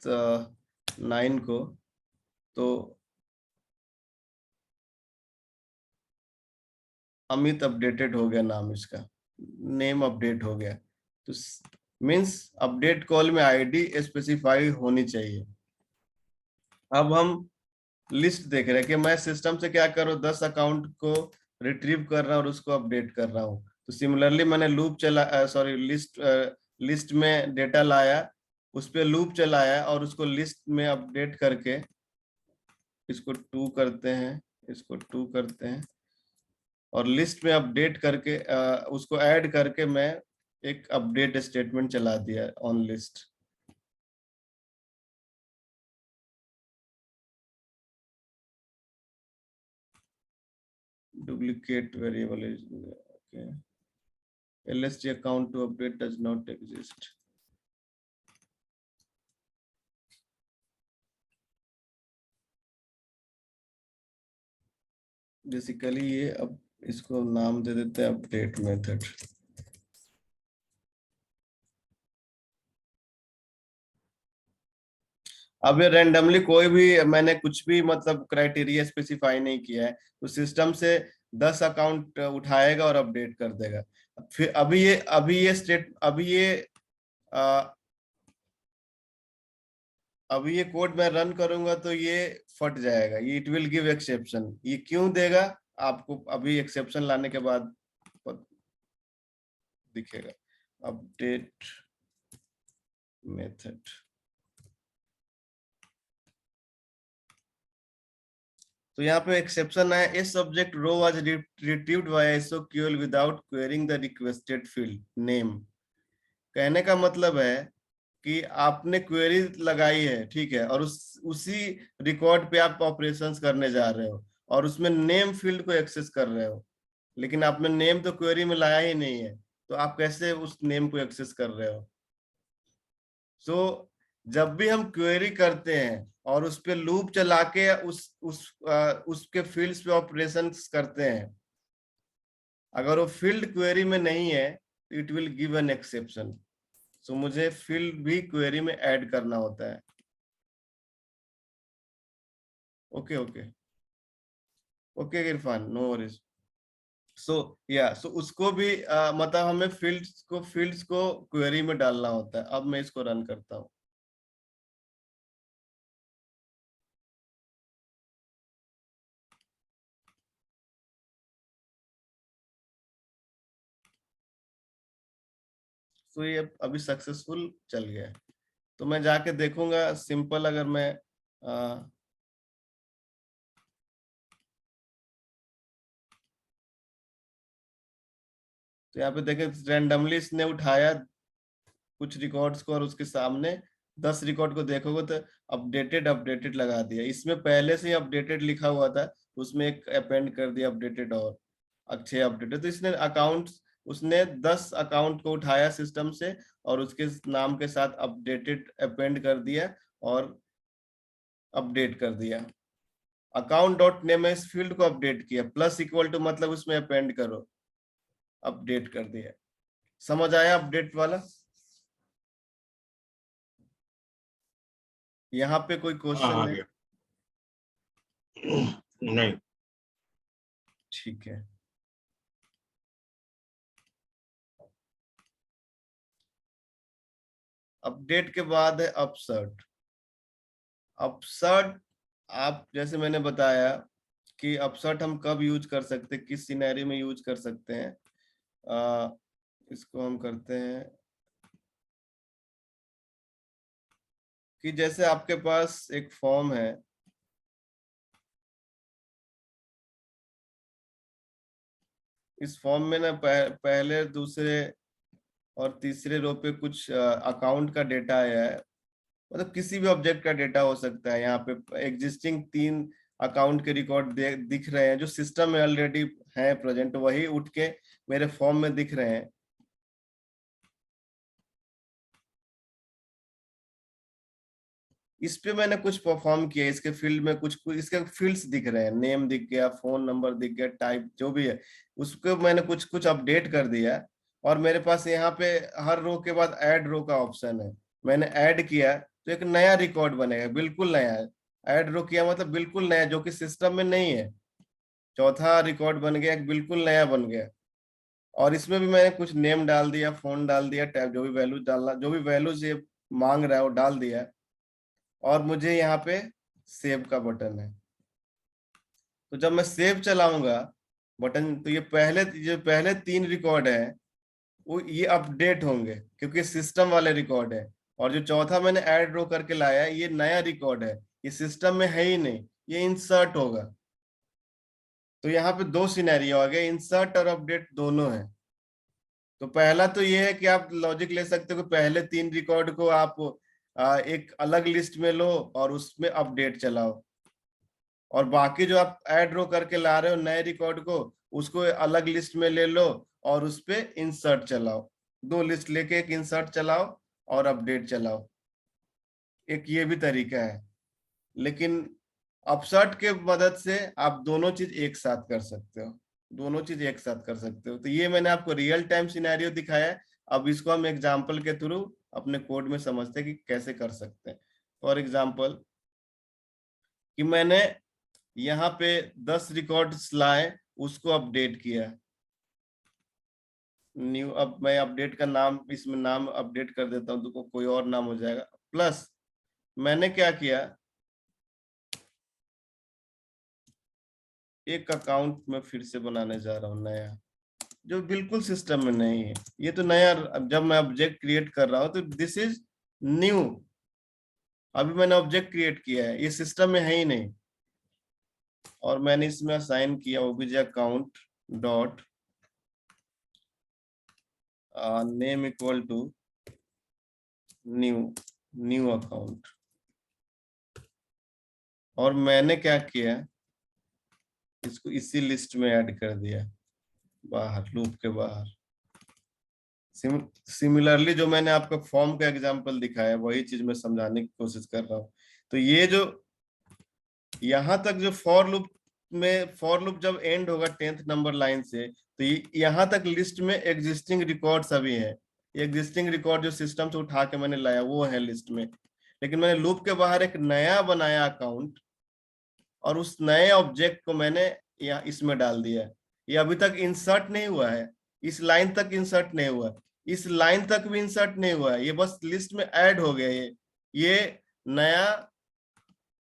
9 को, तो अमित अपडेटेड हो गया नाम, इसका नेम अपडेट हो गया। तो मीन्स अपडेट कॉल में आईडी स्पेसिफाई होनी चाहिए। अब हम लिस्ट देख रहे हैं कि मैं सिस्टम से क्या करूँ, 10 अकाउंट को रिट्रीव कर रहा हूँ और उसको अपडेट कर रहा हूँ। तो सिमिलरली मैंने लूप चला सॉरी लिस्ट में डेटा लाया, उस पर लूप चलाया और उसको लिस्ट में अपडेट करके इसको 2 करते हैं, इसको 2 करते हैं और लिस्ट में अपडेट करके उसको ऐड करके मैं एक अपडेट स्टेटमेंट चला दिया on list. Duplicate variable is okay. LST account to update does not exist. Basically ये अब इसको नाम दे देते हैं अपडेट मेथड। अब ये रैंडमली कोई भी मैंने कुछ भी मतलब क्राइटेरिया स्पेसिफाई नहीं किया है, तो सिस्टम से 10 अकाउंट उठाएगा और अपडेट कर देगा। फिर अभी ये कोड मैं रन करूंगा तो ये फट जाएगा, ये इट विल गिव एक्सेप्शन। ये क्यों देगा आपको अभी एक्सेप्शन लाने के बाद दिखेगा। अपडेट मेथड, तो यहाँ पे एक्सेप्शन है, a subject row was retrieved by SQL without querying the requested field name. कहने का मतलब है कि आपने क्वेरी लगाई है, ठीक है, और उसी रिकॉर्ड पे आप ऑपरेशंस करने जा रहे हो और उसमें नेम फील्ड को एक्सेस कर रहे हो, लेकिन आपने नेम तो क्वेरी में लाया ही नहीं है, तो आप कैसे उस नेम को एक्सेस कर रहे हो। सो जब भी हम क्वेरी करते हैं और उस पे लूप चला के उसके फील्ड्स पे ऑपरेशंस करते हैं, अगर वो फील्ड क्वेरी में नहीं है तो it will give an exception. So मुझे फील्ड भी क्वेरी में ऐड करना होता है। Okay okay okay Irfan, no worries. So उसको भी मतलब हमें फील्ड्स को क्वेरी में डालना होता है। अब मैं इसको रन करता हूँ। तो ये अभी सक्सेसफुल चल गया है। तो मैं जाके देखूंगा सिंपल, अगर मैं तो यहाँ पे देखें रैंडमली इसने उठाया कुछ रिकॉर्ड्स को और उसके सामने 10 रिकॉर्ड को देखोगे तो अपडेटेड अपडेटेड लगा दिया। इसमें पहले से ही अपडेटेड लिखा हुआ था, उसमें एक अपेंड कर दिया अपडेटेड और अच्छे अपडेटेड। तो इसने उसने 10 अकाउंट को उठाया सिस्टम से और उसके नाम के साथ अपडेटेड अपेंड कर दिया और अपडेट कर दिया। अकाउंट डॉट नेम इस फील्ड को अपडेट किया, प्लस इक्वल टू मतलब उसमें अपेंड करो, अपडेट कर दिया। समझ आया अपडेट वाला? यहाँ पे कोई क्वेश्चन है? नहीं, ठीक है। अपडेट के बाद है अपसर्ट। अपसर्ट आप जैसे मैंने बताया कि अपसर्ट हम कब यूज कर सकते हैं, किस सिनेरियो में यूज कर सकते हैं। इसको हम करते हैं कि जैसे आपके पास एक फॉर्म है, इस फॉर्म में ना पहले दूसरे और तीसरे रो पे कुछ अकाउंट का डेटा आया है, मतलब किसी भी ऑब्जेक्ट का डेटा हो सकता है। यहाँ पे एग्जिस्टिंग 3 अकाउंट के रिकॉर्ड दिख रहे हैं जो सिस्टम में ऑलरेडी है प्रेजेंट, वही उठ के मेरे फॉर्म में दिख रहे हैं। इस पे मैंने कुछ परफॉर्म किया, इसके फील्ड में कुछ इसके फील्ड्स दिख रहे हैं, नेम दिख गया, फोन नंबर दिख गया, टाइप जो भी है उसको मैंने कुछ कुछ अपडेट कर दिया। और मेरे पास यहाँ पे हर रो के बाद ऐड रो का ऑप्शन है, मैंने ऐड किया तो एक नया रिकॉर्ड बनेगा, बिल्कुल नया। ऐड रो किया मतलब बिल्कुल नया, जो कि सिस्टम में नहीं है। चौथा रिकॉर्ड बन गया, एक बिल्कुल नया बन गया। और इसमें भी मैंने कुछ नेम डाल दिया, फोन डाल दिया, टैब, जो भी वैल्यू डालना, जो भी वैल्यूज ये मांग रहा है वो डाल दिया। और मुझे यहाँ पे सेव का बटन है। तो जब मैं सेव चलाऊंगा बटन, तो ये पहले 3 रिकॉर्ड है वो ये अपडेट होंगे, क्योंकि सिस्टम वाले रिकॉर्ड है। और जो चौथा मैंने ऐड रो करके लाया ये नया रिकॉर्ड है, ये सिस्टम में है ही नहीं, ये इंसर्ट होगा। तो यहाँ पे 2 सिनेरियो आ गए, इंसर्ट और अपडेट दोनों है। तो पहला तो ये है कि आप लॉजिक ले सकते हो कि पहले 3 रिकॉर्ड को आप एक अलग लिस्ट में लो और उसमें अपडेट चलाओ, और बाकी जो आप ऐड रो करके ला रहे हो नए रिकॉर्ड को, उसको अलग लिस्ट में ले लो और उस पे इंसर्ट चलाओ। 2 लिस्ट लेके एक इंसर्ट चलाओ और अपडेट चलाओ। एक ये भी तरीका है, लेकिन अपसर्ट के मदद से आप दोनों चीज एक साथ कर सकते हो, दोनों चीज एक साथ कर सकते हो। तो ये मैंने आपको रियल टाइम सिनेरियो दिखाया है। अब इसको हम एग्जाम्पल के थ्रू अपने कोड में समझते हैं कि कैसे कर सकते हैं। फॉर एग्जाम्पल कि मैंने यहाँ पे 10 रिकॉर्ड्स लाए, उसको अपडेट किया न्यू। अब मैं अपडेट का नाम, इसमें नाम अपडेट कर देता हूँ तो कोई और नाम हो जाएगा। प्लस मैंने क्या किया, एक अकाउंट में फिर से बनाने जा रहा हूँ नया, जो बिल्कुल सिस्टम में नहीं है। ये तो नया, जब मैं ऑब्जेक्ट क्रिएट कर रहा हूँ तो दिस इज न्यू। अभी मैंने ऑब्जेक्ट क्रिएट किया है, ये सिस्टम में है ही नहीं। और मैंने इसमें असाइन किया obj account dot name equal to new account. और मैंने क्या किया, इसको इसी लिस्ट में ऐड कर दिया बाहर, लूप के बाहर। सिमिलरली जो मैंने आपको फॉर्म का एग्जांपल दिखाया वही चीज मैं समझाने की कोशिश कर रहा हूँ। तो ये जो यहाँ तक जो फॉर लूप जब एंड होगा 10th नंबर लाइन से, तो यहाँ तक लिस्ट में एग्जिस्टिंग रिकॉर्ड सभी है। एग्जिस्टिंग रिकॉर्ड जो सिस्टम से उठा के मैंने लाया वो है लिस्ट में। लेकिन मैंने लूप के बाहर एक नया बनाया अकाउंट, और उस नए ऑब्जेक्ट को मैंने यहाँ इसमें डाल दिया। ये अभी तक इंसर्ट नहीं हुआ है, इस लाइन तक इंसर्ट नहीं हुआ, इस लाइन तक भी इंसर्ट नहीं हुआ है, ये बस लिस्ट में ऐड हो गया। ये नया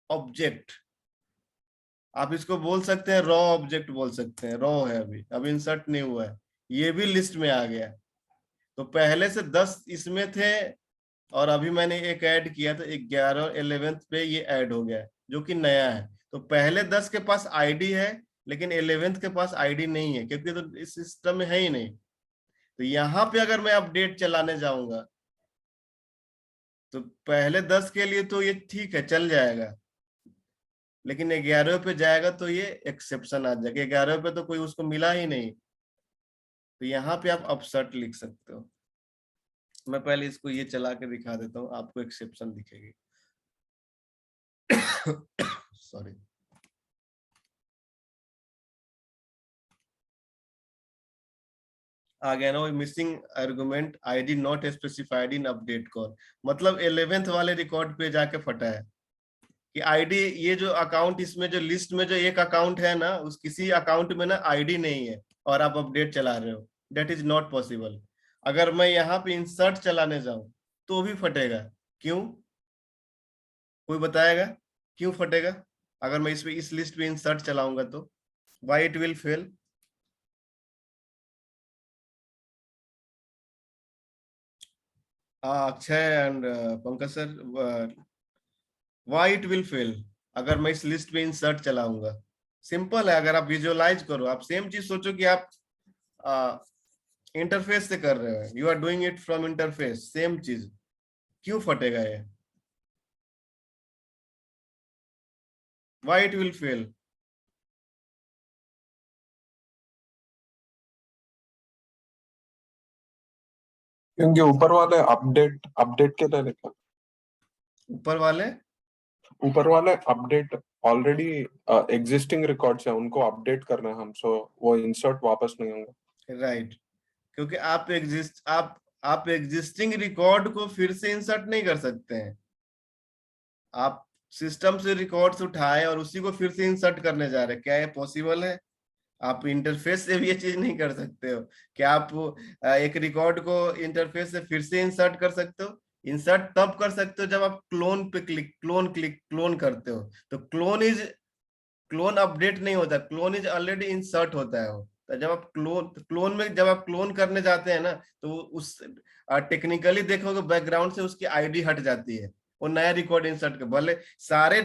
ऑब्जेक्ट, आप इसको बोल सकते हैं रॉ ऑब्जेक्ट बोल सकते हैं, रॉ है, अभी इंसर्ट नहीं हुआ है, ये भी लिस्ट में आ गया। तो पहले से 10 इसमें थे और अभी मैंने एक ऐड किया तो 11 और 11th पे ये ऐड हो गया जो कि नया है। तो पहले 10 के पास आईडी है, लेकिन 11th के पास आईडी नहीं है, क्योंकि तो इस सिस्टम में है ही नहीं। तो यहाँ पे अगर मैं अपडेट चलाने जाऊंगा तो पहले 10 के लिए तो ये ठीक है, चल जाएगा, लेकिन 11 पे जाएगा तो ये एक्सेप्शन आ जाएगा। 11 पे तो कोई उसको मिला ही नहीं। तो यहाँ पे आप अपसर्ट लिख सकते हो। मैं पहले इसको ये चला के दिखा देता हूँ, आपको एक्सेप्शन दिखेगी। सॉरी, आ गया ना वो missing argument ID not specified in update call. मतलब 11th वाले रिकॉर्ड पे जाके फटा है कि आईडी, ये जो अकाउंट, इसमें जो लिस्ट में जो एक अकाउंट है ना, उस किसी अकाउंट में ना आईडी नहीं है और आप अपडेट चला रहे हो। That is not possible. अगर मैं यहाँ पे इंसर्ट चलाने जाऊं तो भी फटेगा। क्यों, कोई बताएगा क्यों फटेगा? अगर मैं इस लिस्ट पे इंसर्ट चलाऊंगा तो why it will fail? Akshay and Pankaj sir, why it will fail अगर मैं इस लिस्ट पे इंसर्ट चलाऊंगा? सिंपल है, अगर आप विजुअलाइज करो, आप सेम चीज सोचो कि आप इंटरफेस से कर रहे हो, you are doing it from interface, same चीज, क्यों फटेगा ये? Why it will fail? क्योंकि ऊपर वाले अपडेट अपडेट के लिए लिखा, ऊपर वाले अपडेट ऑलरेडी एग्जिस्टिंग रिकॉर्ड्स है, उनको अपडेट करना है हम, सो वो इंसर्ट वापस नहीं होंगे। राइट, क्योंकि आप एग्जिस्टिंग रिकॉर्ड को फिर से इंसर्ट नहीं कर सकते हैं। आप सिस्टम से रिकॉर्ड्स उठाए और उसी को फिर से इंसर्ट करने जा रहे हैं, क्या ये पॉसिबल है? आप इंटरफेस से भी ये चीज नहीं कर सकते हो कि आप एक रिकॉर्ड को इंटरफेस से फिर से इंसर्ट कर सकते हो। इंसर्ट तब कर सकते हो जब आप क्लोन करते हो। तो क्लोन अपडेट नहीं होता, क्लोन इज ऑलरेडी इंसर्ट होता है वो। तो जब आप जब आप क्लोन करने जाते हैं ना, तो उस टेक्निकली देखोगे बैकग्राउंड से उसकी आईडी हट जाती है, वो नया रिकॉर्ड इंसर्ट कर, भले सारे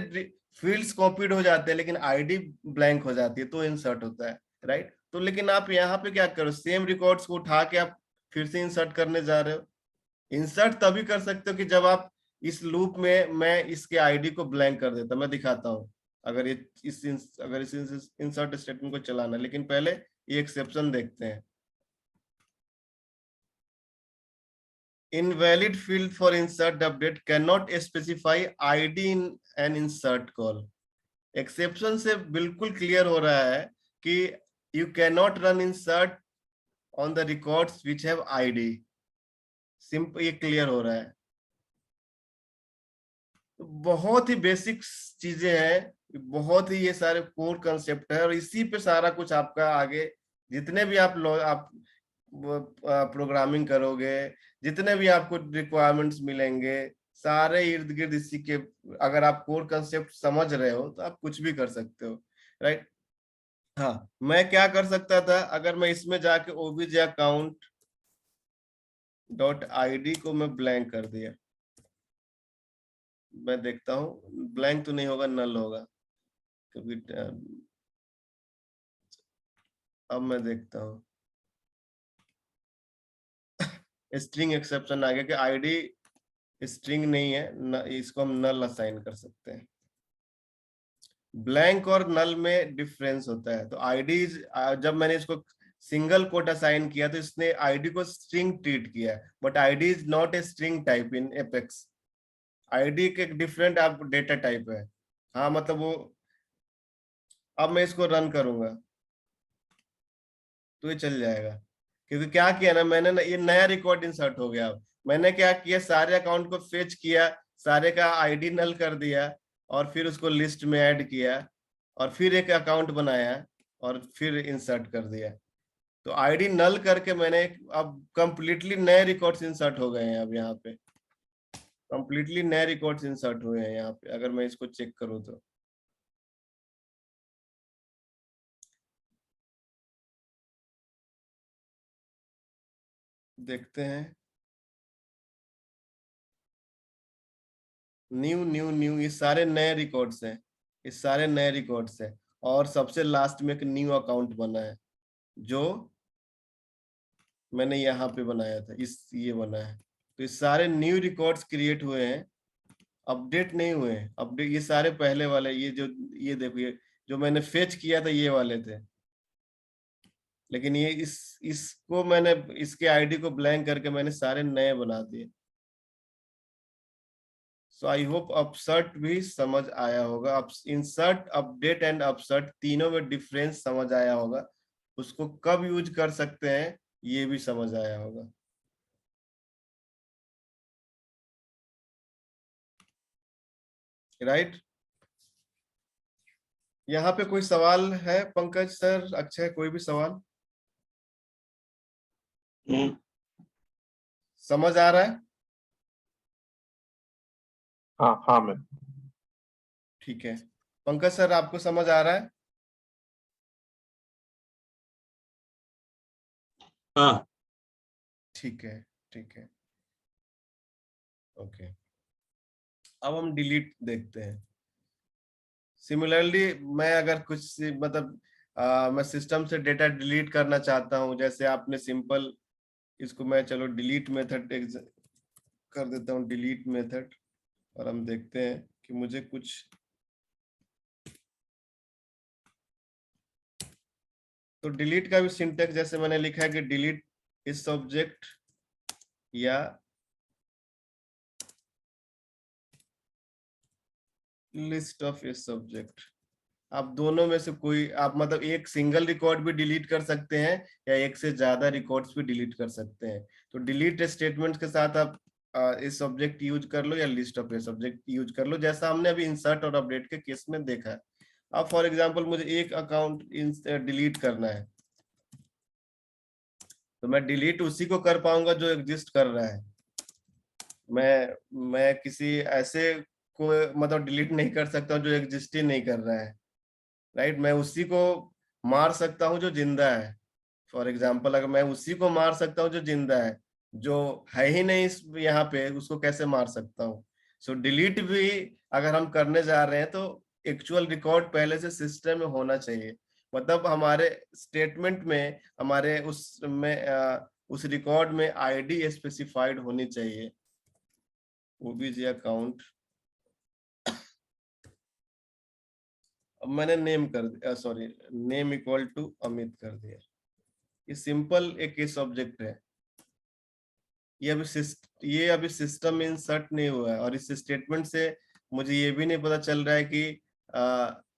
फील्ड्स कॉपीड हो जाते हैं लेकिन आईडी ब्लैंक हो जाती है, तो इंसर्ट होता है, राइट। तो लेकिन आप यहाँ पे क्या करो, सेम रिकॉर्ड्स को उठा के आप फिर से इंसर्ट करने जा रहे हो। इंसर्ट तभी कर सकते हो कि जब आप इस लूप में मैं इसके आईडी को ब्लैंक कर देता, मैं दिखाता हूँ। अगर इस इंसर्ट स्टेटमेंट को चलाना, लेकिन पहले ये एक्सेप्शन देखते हैं। Invalid field for insert update cannot specify ID in an insert call. Exception से बिल्कुल क्लियर हो रहा है कि you can not run insert on the records which have ID. Simple, ये क्लियर हो रहा है। बहुत ही बेसिक चीजें हैं, बहुत ही ये सारे कोर कंसेप्ट है, और इसी पे सारा कुछ आपका आगे जितने भी आप प्रोग्रामिंग करोगे, जितने भी आपको रिक्वायरमेंट्स मिलेंगे, सारे इर्द गिर्द इसी के। अगर आप कोर कंसेप्ट समझ रहे हो तो आप कुछ भी कर सकते हो, राइट। हाँ, मैं क्या कर सकता था, अगर मैं इसमें जाके ओबीजे अकाउंट डॉट आईडी को मैं ब्लैंक कर दिया, मैं देखता हूँ ब्लैंक तो नहीं होगा, नल होगा, क्योंकि अब मैं देखता हूँ स्ट्रिंग एक्सेप्शन आ गया कि आईडी स्ट्रिंग नहीं है, इसको हम नल असाइन कर सकते हैं। ब्लैंक और नल में डिफरेंस होता है। तो आईडी, जब मैंने इसको सिंगल कोट असाइन किया तो इसने आईडी को स्ट्रिंग ट्रीट किया, but ID is not a string type in apex. ID के डिफरेंट आप डेटा टाइप है। हाँ, मतलब वो, अब मैं इसको रन करूंगा तो ये चल जाएगा, क्योंकि क्या किया ना मैंने ना, ये नया रिकॉर्ड इंसर्ट हो गया। अब मैंने क्या किया, सारे अकाउंट को फेच किया, सारे का आईडी नल कर दिया, और फिर उसको लिस्ट में ऐड किया, और फिर एक अकाउंट बनाया, और फिर इंसर्ट कर दिया। तो आईडी नल करके मैंने अब कंप्लीटली नए रिकॉर्ड्स इंसर्ट हो गए हैं। अब यहाँ पे कंप्लीटली नए रिकॉर्ड्स इंसर्ट हुए हैं यहाँ पे, अगर मैं इसको चेक करूँ तो। देखते हैं, न्यू न्यू न्यू, ये सारे नए रिकॉर्ड्स हैं, ये सारे नए रिकॉर्ड्स हैं। और सबसे लास्ट में एक न्यू अकाउंट बना है, जो मैंने यहाँ पे बनाया था, ये बना है। तो ये सारे न्यू रिकॉर्ड्स क्रिएट हुए हैं, अपडेट नहीं हुए हैं। अपडेट ये सारे पहले वाले, ये देखो, ये जो मैंने फेच किया था ये वाले थे, लेकिन ये इसको मैंने, इसके आईडी को ब्लैंक करके मैंने सारे नए बना दिए। सो आई होप अपसर्ट भी समझ आया होगा। इंसर्ट, अपडेट एंड अपसर्ट तीनों में डिफरेंस समझ आया होगा। उसको कब यूज कर सकते हैं ये भी समझ आया होगा, राइट। यहाँ पे कोई सवाल है पंकज सर, अक्षय, कोई भी सवाल समझ आ रहा है? हाँ हाँ मैम। ठीक है, पंकज सर आपको समझ आ रहा है? हाँ, ठीक है, ठीक है, ओके। अब हम डिलीट देखते हैं। सिमिलरली मैं अगर कुछ मतलब मैं सिस्टम से डेटा डिलीट करना चाहता हूं, जैसे आपने सिंपल इसको, मैं चलो डिलीट मेथड कर देता हूं, डिलीट मेथड, और हम देखते हैं कि मुझे कुछ, तो डिलीट का भी सिंटेक्स जैसे मैंने लिखा है कि डिलीट इस सब्जेक्ट या लिस्ट ऑफ ए सब्जेक्ट। आप दोनों में से कोई, आप मतलब एक सिंगल रिकॉर्ड भी डिलीट कर सकते हैं या एक से ज्यादा रिकॉर्ड्स भी डिलीट कर सकते हैं। तो डिलीट स्टेटमेंट के साथ आप इस सब्जेक्ट यूज कर लो या list of a subject use कर लो, जैसा हमने अभी इंसर्ट और अपडेट के केस में देखा है। अब फॉर एग्जांपल मुझे एक अकाउंट डिलीट करना है, तो मैं डिलीट उसी को कर पाऊंगा जो एग्जिस्ट कर रहा है। मैं किसी ऐसे को मतलब डिलीट नहीं कर सकता जो एग्जिस्ट ही नहीं कर रहा है, राइट। मैं उसी को मार सकता हूँ जो जिंदा है। फॉर एग्जाम्पल अगर मैं उसी को मार सकता हूँ जो जिंदा है, जो है ही नहीं यहाँ पे, उसको कैसे मार सकता हूँ। सो डिलीट भी अगर हम करने जा रहे हैं तो एक्चुअल रिकॉर्ड पहले से सिस्टम में होना चाहिए। मतलब हमारे स्टेटमेंट में, हमारे उस रिकॉर्ड में आईडी स्पेसिफाइड होनी चाहिए। ओबीजे अकाउंट, अब मैंने नेम कर दिया, sorry, name equal to Amit कर दिया। ये सिंपल एक केस ऑब्जेक्ट है। ये अभी सिस्टम में इंसर्ट नहीं हुआ है, और इस स्टेटमेंट से मुझे ये भी नहीं पता चल रहा है कि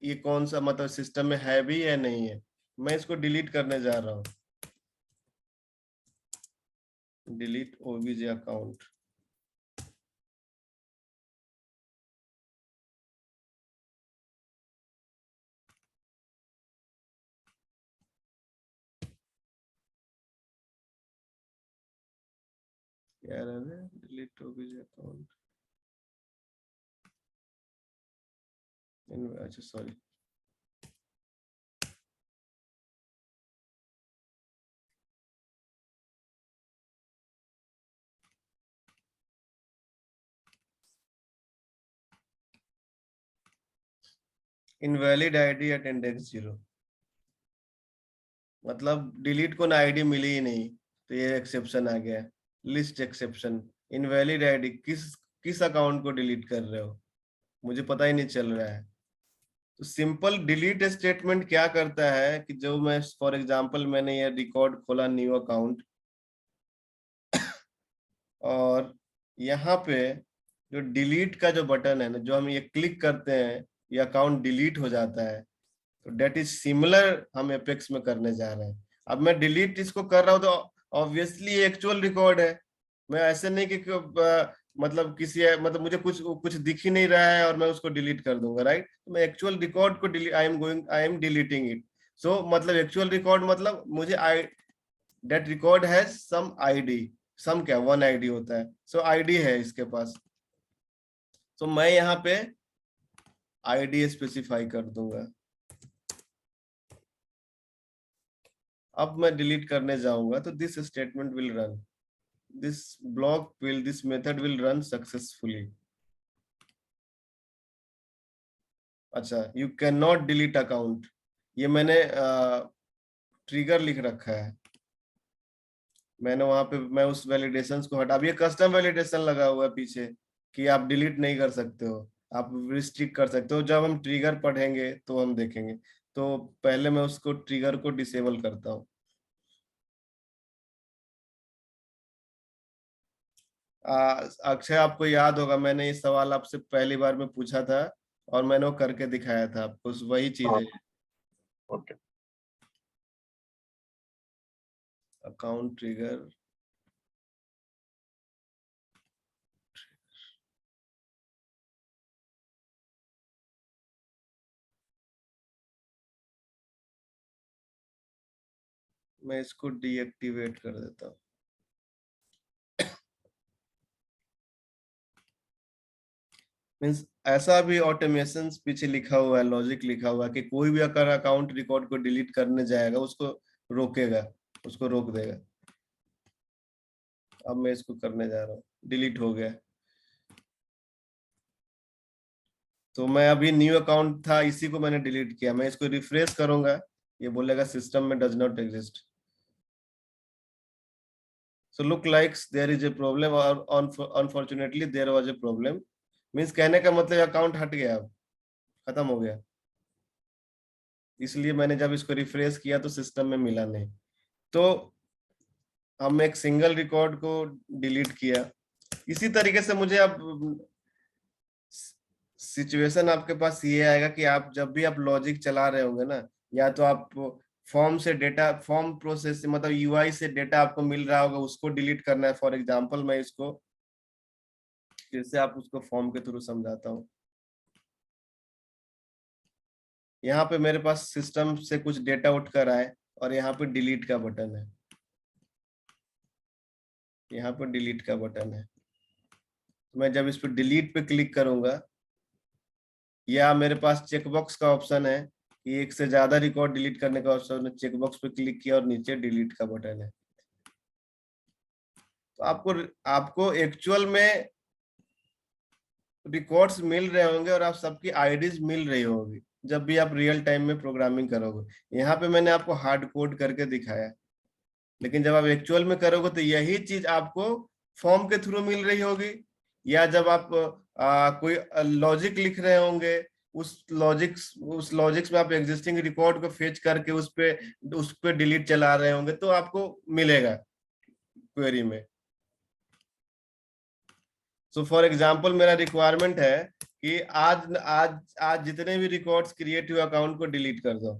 ये कौन सा मतलब सिस्टम में है भी या नहीं है। मैं इसको डिलीट करने जा रहा हूँ। Delete OBJ account. यार डिलीट ओबीजे अकाउंट, अच्छा sorry, invalid ID eight index 0। मतलब डिलीट को ना आईडी मिली ही नहीं, तो ये एक्सेप्शन आ गया, लिस्ट एक्सेप्शन। इनवैलिड आईडी, किस किस अकाउंट को डिलीट कर रहे हो, मुझे पता ही नहीं चल रहा है। तो सिंपल डिलीट स्टेटमेंट क्या करता है कि जो मैं फॉर एग्जांपल मैंने ये रिकॉर्ड खोला न्यू अकाउंट, और यहाँ पे जो डिलीट का जो बटन है ना, जो हम ये क्लिक करते हैं, ये अकाउंट डिलीट हो जाता है। तो डेट इज सिमिलर हम एपेक्स में करने जा रहे हैं। अब मैं डिलीट इसको कर रहा हूँ तो ऑब्वियसली एक्चुअल रिकॉर्ड है। मैं ऐसे नहीं कि मतलब किसी मतलब मुझे कुछ कुछ दिख ही नहीं रहा है और मैं उसको डिलीट कर दूंगा, राइट। तो मैं एक्चुअल रिकॉर्ड को I am deleting it. So मतलब एक्चुअल रिकॉर्ड मतलब मुझे that record has some ID, some क्या, वन आईडी होता है। सो आईडी है इसके पास, तो मैं यहाँ पे आईडी स्पेसिफाई कर दूंगा। अब मैं डिलीट करने जाऊंगा तो this statement will run, this method will run successfully. अच्छा, you can not delete account, ये मैंने ट्रिगर लिख रखा है। मैंने वहां पे मैं उस वैलिडेशंस को हटा, अब ये कस्टम वैलिडेशन लगा हुआ है पीछे कि आप डिलीट नहीं कर सकते हो, आप रिस्ट्रिक्ट कर सकते हो। जब हम ट्रिगर पढ़ेंगे तो हम देखेंगे। तो पहले मैं उसको ट्रिगर को डिसेबल करता हूँ। अक्षय, आपको याद होगा मैंने ये सवाल आपसे पहली बार में पूछा था और मैंने वो करके दिखाया था आपको, वही चीज है। ओके, अकाउंट ट्रिगर, मैं इसको डीएक्टिवेट कर देता हूँ। मीन्स ऐसा भी ऑटोमेशन पीछे लिखा हुआ है, लॉजिक लिखा हुआ है कि कोई भी अगर अकाउंट रिकॉर्ड को डिलीट करने जाएगा उसको रोकेगा, उसको रोक देगा। अब मैं इसको करने जा रहा हूँ, डिलीट हो गया। तो मैं अभी न्यू अकाउंट था, इसी को मैंने डिलीट किया। मैं इसको रिफ्रेश करूंगा, ये बोलेगा सिस्टम में does not exist. So look like there is a problem, or unfortunately there was a problem। Means कहने का मतलब अकाउंट हट गया, अब खत्म हो गया। इसलिए मैंने जब इसको रिफ्रेश किया तो सिस्टम में मिला नहीं। तो हम एक सिंगल रिकॉर्ड को डिलीट किया। इसी तरीके से मुझे अब सिचुएशन आपके पास ये आएगा कि आप जब भी आप लॉजिक चला रहे होंगे ना, या तो आप फॉर्म से डेटा, फॉर्म प्रोसेस से मतलब यूआई से डेटा आपको मिल रहा होगा, उसको डिलीट करना है। फॉर एग्जांपल मैं इसको फिर से आप उसको फॉर्म के थ्रू समझाता हूँ। यहाँ पे मेरे पास सिस्टम से कुछ डेटा उठ कर आए और यहाँ पे डिलीट का बटन है, यहाँ पर डिलीट का बटन है। तो मैं जब इस पर डिलीट पे क्लिक करूंगा, या मेरे पास चेकबॉक्स का ऑप्शन है कि एक से ज्यादा रिकॉर्ड डिलीट करने का ऑप्शन है, चेकबॉक्स पे क्लिक किया और नीचे डिलीट का बटन है। तो आपको एक्चुअल में रिकॉर्ड्स मिल रहे होंगे और आप सबकी आईडीज मिल रही होगी जब भी आप रियल टाइम में प्रोग्रामिंग करोगे। यहाँ पे मैंने आपको हार्ड कोड करके दिखाया, लेकिन जब आप एक्चुअल में करोगे तो यही चीज आपको फॉर्म के थ्रू मिल रही होगी, या जब आप कोई लॉजिक लिख रहे होंगे, उस लॉजिक्स में आप एग्जिस्टिंग रिकॉर्ड को फेच करके उस पे डिलीट चला रहे होंगे, तो आपको मिलेगा क्वेरी में। सो फॉर एग्जाम्पल मेरा रिक्वायरमेंट है कि आज आज आज जितने भी रिकॉर्ड्स क्रिएट हुए अकाउंट को डिलीट कर दो।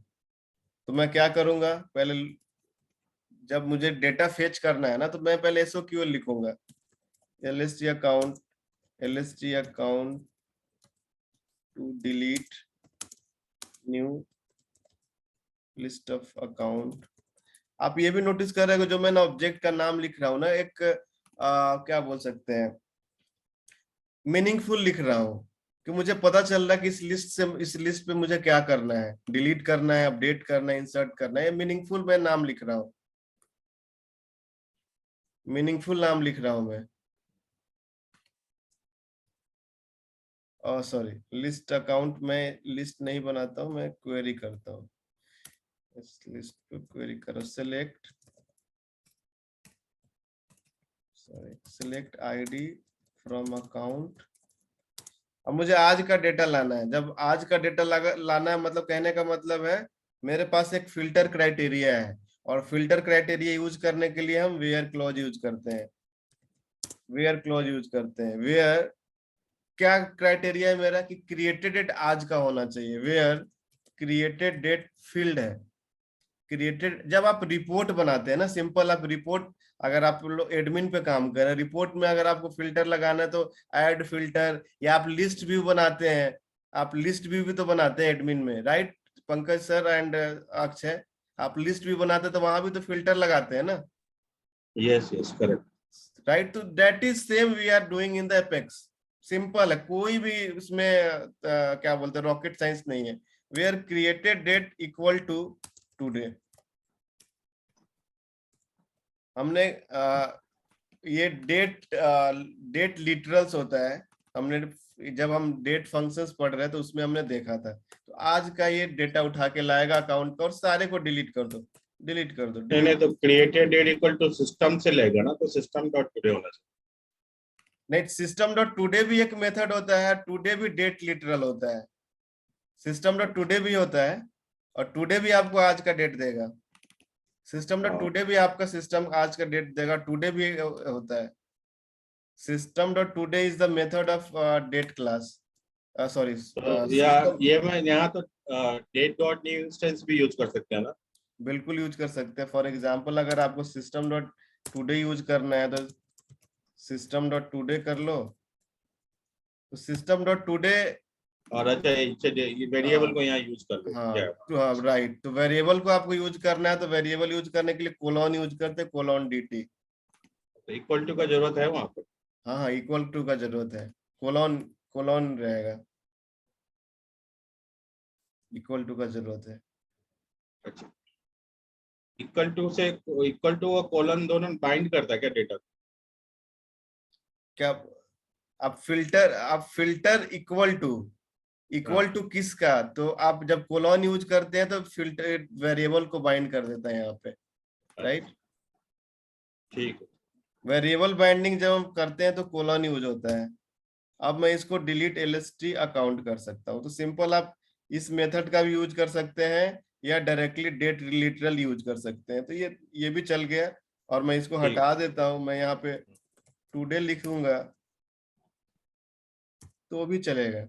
तो मैं क्या करूंगा, पहले जब मुझे डेटा फेच करना है ना, तो मैं पहले SOQL लिखूंगा, LST account to delete new list of account. आप ये भी नोटिस कर रहे हो जो मैंने ऑब्जेक्ट का नाम लिख रहा हूँ ना, एक क्या बोल सकते हैं, मीनिंगफुल लिख रहा हूँ, कि मुझे पता चल रहा है कि इस लिस्ट पे मुझे क्या करना है, डिलीट करना है, अपडेट करना है, इंसर्ट करना है। मीनिंगफुल मैं नाम लिख रहा हूँ, मीनिंगफुल नाम लिख रहा हूं मैं। सॉरी, लिस्ट अकाउंट में लिस्ट नहीं बनाता हूं, मैं क्वेरी करता हूं। इस लिस्ट पे क्वेरी करो, सिलेक्ट आईडी फ्रॉम अकाउंट। अब मुझे आज का डेटा लाना है। जब आज का डेटा लाना है, मतलब कहने का मतलब है मेरे पास एक फिल्टर क्राइटेरिया है, और फिल्टर क्राइटेरिया यूज करने के लिए हम वेयर क्लॉज यूज करते हैं। वेयर क्या क्राइटेरिया है मेरा, कि क्रिएटेड डेट आज का होना चाहिए। वेयर क्रिएटेड डेट फील्ड है, क्रिएटेड। जब आप रिपोर्ट बनाते हैं ना, सिंपल आप रिपोर्ट, अगर आप लोग एडमिन पे काम कर रहे हैं, रिपोर्ट में अगर आपको फिल्टर लगाना है तो ऐड फिल्टर, या आप लिस्ट व्यू बनाते हैं, आप लिस्ट व्यू भी तो बनाते हैं एडमिन में, right Pankaj sir and Akshay, आप लिस्ट व्यू बनाते हैं तो वहां भी तो फिल्टर लगाते हैं ना। Yes yes correct. राइट, तो that is same we are doing in the Apex. Simple है, कोई भी उसमें क्या बोलते हैं, रॉकेट साइंस नहीं है। Where created date equal to today. हमने ये डेट लिटरल्स होता है, हमने जब हम डेट फंक्शंस पढ़ रहे हैं तो उसमें हमने देखा था। तो आज का ये डेटा उठा के लाएगा अकाउंट का और सारे को डिलीट कर दो। नहीं तो created date equal to system से लेगा ना, तो सिस्टम डॉट टुडे होना चाहिए। नहीं, सिस्टम डॉट टुडे भी एक मेथड होता है, टुडे भी डेट लिटरल होता है। सिस्टम डॉट टुडे भी होता है, और टुडे भी आपको आज का डेट देगा। सिस्टम डॉट टुडे भी आपका सिस्टम आज का डेट देगा, टुडे भी होता है। System dot today is the method of date class, sorry. ये मैं यहाँ तो डेट डॉट न्यू इंस्टेंस भी यूज कर सकते हैं ना? बिल्कुल यूज कर सकते हैं। फॉर एग्जांपल अगर आपको सिस्टम डॉट टुडे यूज करना है तो सिस्टम डॉट टुडे कर लो, तो सिस्टम डॉट टुडे, और अच्छा वेरिएबल को यहाँ यूज कर लो। हाँ राइट। तो वेरिएबल को आपको यूज करना है, तो वेरिएबल यूज करने के लिए कोलोन यूज करते हैं, कोलोन DT। तो इक्वल टू का जरूरत है वहां पर? हाँ, इक्वल टू का जरूरत है, कोलोन रहेगा, इक्वल टू का जरूरत है। अच्छा, इक्वल टू और कोलन दोनों बाइंड करता है क्या डेटा? क्या आप फिल्टर इक्वल टू किसका, तो आप जब कोलोन यूज करते हैं तो फिल्टर वेरिएबल को बाइंड कर देता है यहाँ पे, राइट। ठीक है। वेरिएबल बाइंडिंग जब हम करते हैं तो कोलोन यूज होता है। अब मैं इसको डिलीट LST अकाउंट कर सकता हूँ। तो सिंपल आप इस मेथड का भी यूज कर सकते हैं, या डायरेक्टली डेट लिटरल यूज कर सकते हैं। तो ये भी चल गया, और मैं इसको हटा देता हूँ। मैं यहाँ पे टुडे लिखूंगा तो भी चलेगा।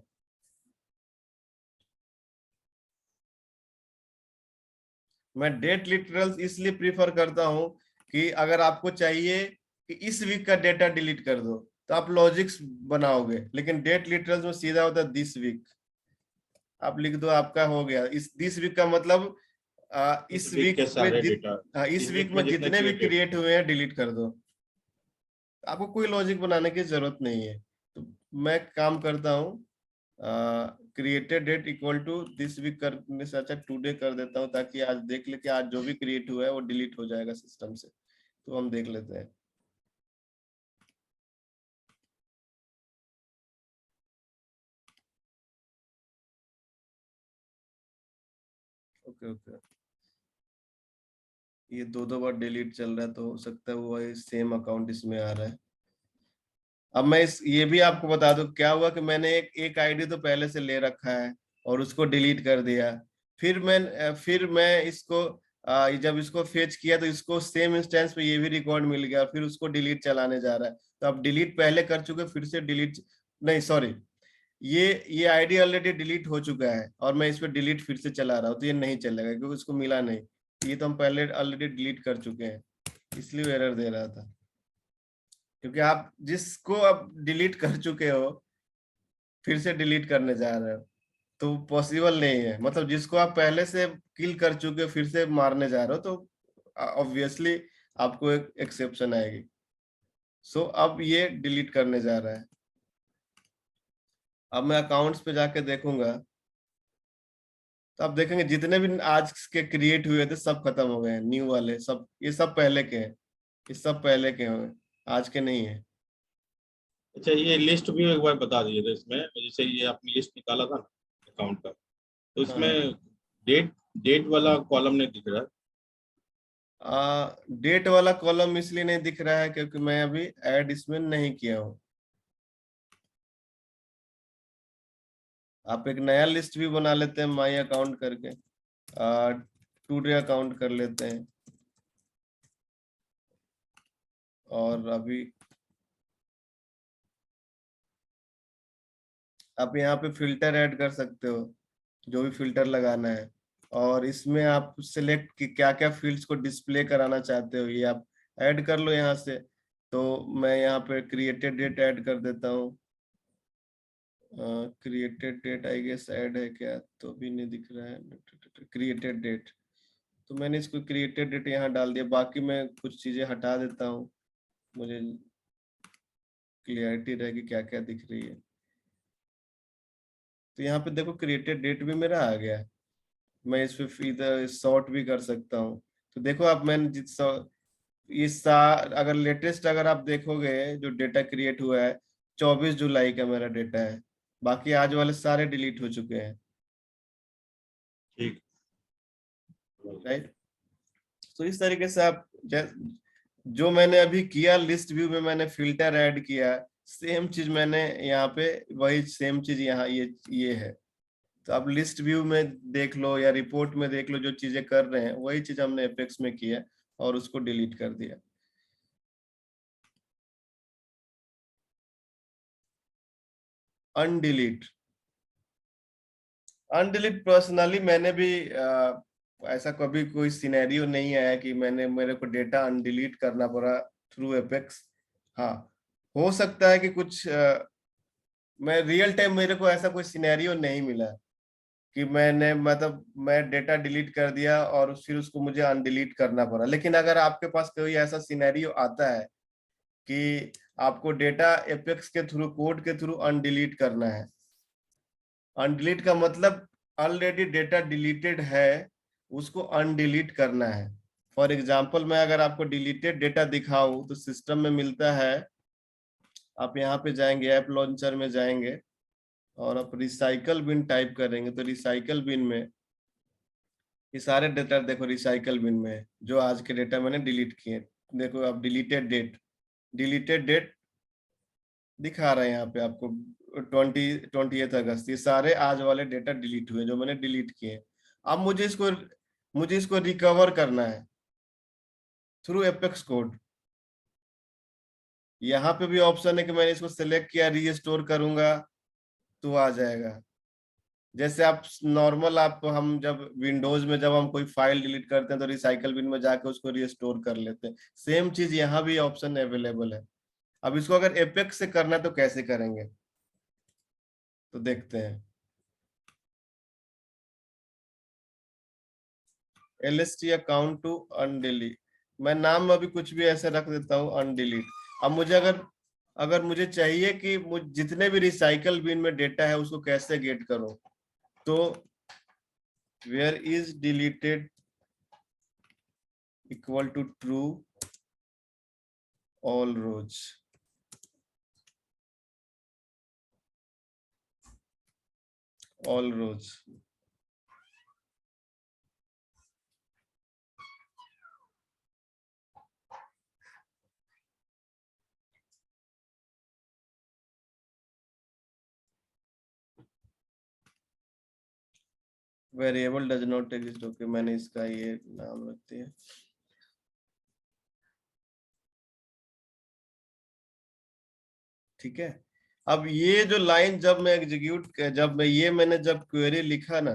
मैं डेट लिटरल्स इसलिए प्रीफर करता हूं कि अगर आपको चाहिए कि इस वीक का डेटा डिलीट कर दो तो आप लॉजिक्स बनाओगे, लेकिन डेट लिटरल्स में सीधा होता है दिस वीक। आप लिख दो, आपका हो गया। इस दिस वीक का मतलब इस वीक के में सारे डेटा, इस वीक में जितने भी क्रिएट हुए हैं डिलीट कर दो। आपको कोई लॉजिक बनाने की जरूरत नहीं है। तो मैं काम करता हूँ, created date equal to this week करने से अच्छा टुडे कर देता हूँ, ताकि आज देख ले कि आज जो भी क्रिएट हुआ है वो डिलीट हो जाएगा सिस्टम से। तो हम देख लेते हैं। ओके ओके, ये दो बार डिलीट चल रहा है, तो हो सकता है वो सेम अकाउंट इसमें आ रहा है। अब मैं ये भी आपको बता दूं, क्या हुआ कि मैंने एक आईडी तो पहले से ले रखा है और उसको डिलीट कर दिया। फिर मैं इसको जब इसको फेच किया तो इसको सेम इंस्टेंस पे ये भी रिकॉर्ड मिल गया, फिर उसको डिलीट चलाने जा रहा है। तो अब डिलीट पहले कर चुके, फिर से डिलीट नहीं, सॉरी, ये आईडी ऑलरेडी डिलीट हो चुका है और मैं इस पर डिलीट फिर से चला रहा हूँ, तो ये नहीं चलेगा क्योंकि उसको मिला नहीं। ये तो हम पहले ऑलरेडी डिलीट कर चुके हैं, इसलिए एरर दे रहा था। क्योंकि आप जिसको अब डिलीट कर चुके हो फिर से डिलीट करने जा रहे हो, तो पॉसिबल नहीं है। मतलब जिसको आप पहले से किल कर चुके हो फिर से मारने जा रहे हो, तो ऑब्वियसली आपको एक एक्सेप्शन आएगी। सो अब ये डिलीट करने जा रहा है। अब मैं अकाउंट्स पे जाके देखूंगा, तो आप देखेंगे जितने भी आज के क्रिएट हुए थे सब खत्म हो गए हैं। न्यू वाले सब, ये सब पहले के हैं, ये सब पहले के हैं, आज के नहीं है। अच्छा, ये लिस्ट भी एक बार बता दीजिए। तो इसमें जैसे ये आपने लिस्ट निकाला था ना अकाउंट का, तो इसमें हाँ, डेट डेट वाला कॉलम नहीं दिख रहा। डेट वाला कॉलम इसलिए नहीं दिख रहा है क्योंकि मैं अभी ऐड इसमें नहीं किया हूँ। आप एक नया लिस्ट भी बना लेते हैं माई अकाउंट करके, टुडे अकाउंट कर लेते हैं, और अभी आप यहाँ पे फिल्टर ऐड कर सकते हो, जो भी फिल्टर लगाना है। और इसमें आप सिलेक्ट कि क्या क्या फील्ड्स को डिस्प्ले कराना चाहते हो, ये आप ऐड कर लो यहाँ से। तो मैं यहाँ पे क्रिएटेड डेट ऐड कर देता हूँ। Created date I guess add है क्या, तो भी नहीं दिख रहा है क्रिएटेड डेट। तो मैंने इसको क्रिएटेड डेट यहाँ डाल दिया। बाकी मैं कुछ चीजें हटा देता हूँ, मुझे क्लियरिटी रहेगी क्या क्या दिख रही है। तो यहाँ पे देखो क्रिएटेड डेट भी मेरा आ गया है। मैं इस पे इधर सॉर्ट भी कर सकता हूँ। तो देखो आप, मैंने अगर लेटेस्ट अगर आप देखोगे जो डेटा क्रिएट हुआ है 24 जुलाई का मेरा डेटा है। बाकी आज वाले सारे डिलीट हो चुके हैं, ठीक। राइट। तो इस तरीके से आप जो मैंने अभी किया, लिस्ट व्यू में मैंने फिल्टर ऐड किया, सेम चीज मैंने यहाँ पे, वही सेम चीज यहाँ ये है। तो आप लिस्ट व्यू में देख लो या रिपोर्ट में देख लो, जो चीजें कर रहे हैं वही चीज हमने एपेक्स में किया और उसको डिलीट कर दिया। अनडिलीट अनडिलीट पर्सनली मैंने भी ऐसा कभी कोई सिनेरियो नहीं आया कि मेरे को डेटा अनडिलीट करना पड़ा थ्रू एपेक्स। हाँ, हो सकता है कि कुछ मैं रियल टाइम मेरे को ऐसा कोई सिनेरियो नहीं मिला कि मैंने मतलब मैं डेटा डिलीट कर दिया और फिर उसको मुझे अनडिलीट करना पड़ा। लेकिन अगर आपके पास कोई ऐसा सिनेरियो आता है कि आपको डेटा एपेक्स के थ्रू, कोड के थ्रू अनडिलीट करना है, अनडिलीट का मतलब ऑलरेडी डेटा डिलीटेड है, उसको अनडिलीट करना है। फॉर एग्जांपल मैं अगर आपको डिलीटेड डेटा दिखाऊं तो सिस्टम में मिलता है, आप यहाँ पे जाएंगे, ऐप लॉन्चर में जाएंगे और आप रिसाइकल बिन टाइप करेंगे तो रिसाइकल बिन में ये सारे डेटा देखो रिसाइकल बिन में है, जो आज के डेटा मैंने डिलीट किए। देखो अब डिलीटेड डेट दिखा रहे हैं यहाँ पे आपको 28 अगस्त। ये सारे आज वाले डेटा डिलीट हुए जो मैंने डिलीट किए। अब मुझे इसको रिकवर करना है थ्रू एपेक्स कोड। यहाँ पे भी ऑप्शन है कि मैंने इसको सिलेक्ट किया, रीस्टोर करूंगा तो आ जाएगा। जैसे आप नॉर्मल, आप हम जब विंडोज में जब हम कोई फाइल डिलीट करते हैं तो रिसाइकल बिन में जाके उसको रिस्टोर कर लेते हैं, सेम चीज यहाँ भी ऑप्शन अवेलेबल है। अब इसको अगर एपेक्स से करना है तो कैसे करेंगे, तो देखते हैं। LST अकाउंट टू अनडिलीट, मैं नाम अभी कुछ भी ऐसे रख देता हूँ अनडिलीट। अब मुझे अगर मुझे चाहिए कि जितने भी रिसाइकल बिन में डेटा है उसको कैसे गेट करो, तो where is deleted equal to true all rows. All rows variable does not exist. Okay, मैंने इसका ये नाम रख दिया। ठीक है, अब ये जो लाइन जब मैं मैंने जब क्वेरी लिखा ना,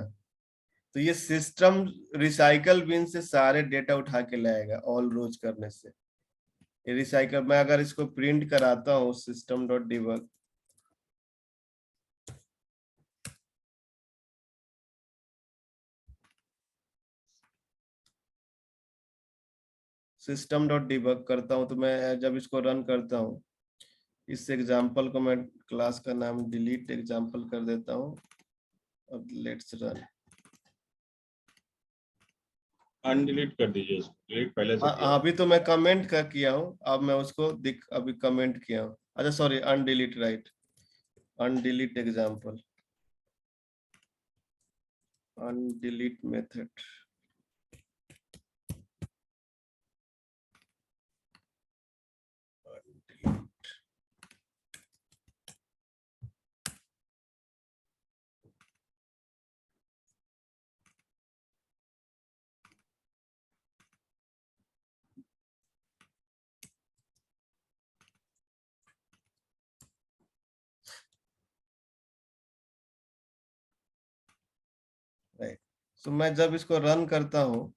तो ये सिस्टम रिसाइकल बिन से सारे डेटा उठा के लाएगा ऑल रोज करने से। ये रिसाइकल, मैं अगर इसको प्रिंट कराता हूँ system dot debug, system dot debug करता हूँ, तो मैं जब इसको रन करता हूँ, इस एग्जाम्पल को मैं क्लास का नाम डिलीट एग्जाम्पल कर देता हूँ। अब लेट्स रन। अनडिलीट कर दीजिए इसको, डिलीट पहले से किया। अभी तो मैं कमेंट का किया हूँ, अब मैं उसको अभी कमेंट किया हूँ। अच्छा sorry, undelete, right, undelete example, undelete method. Right, तो मैं जब इसको रन करता हूँ,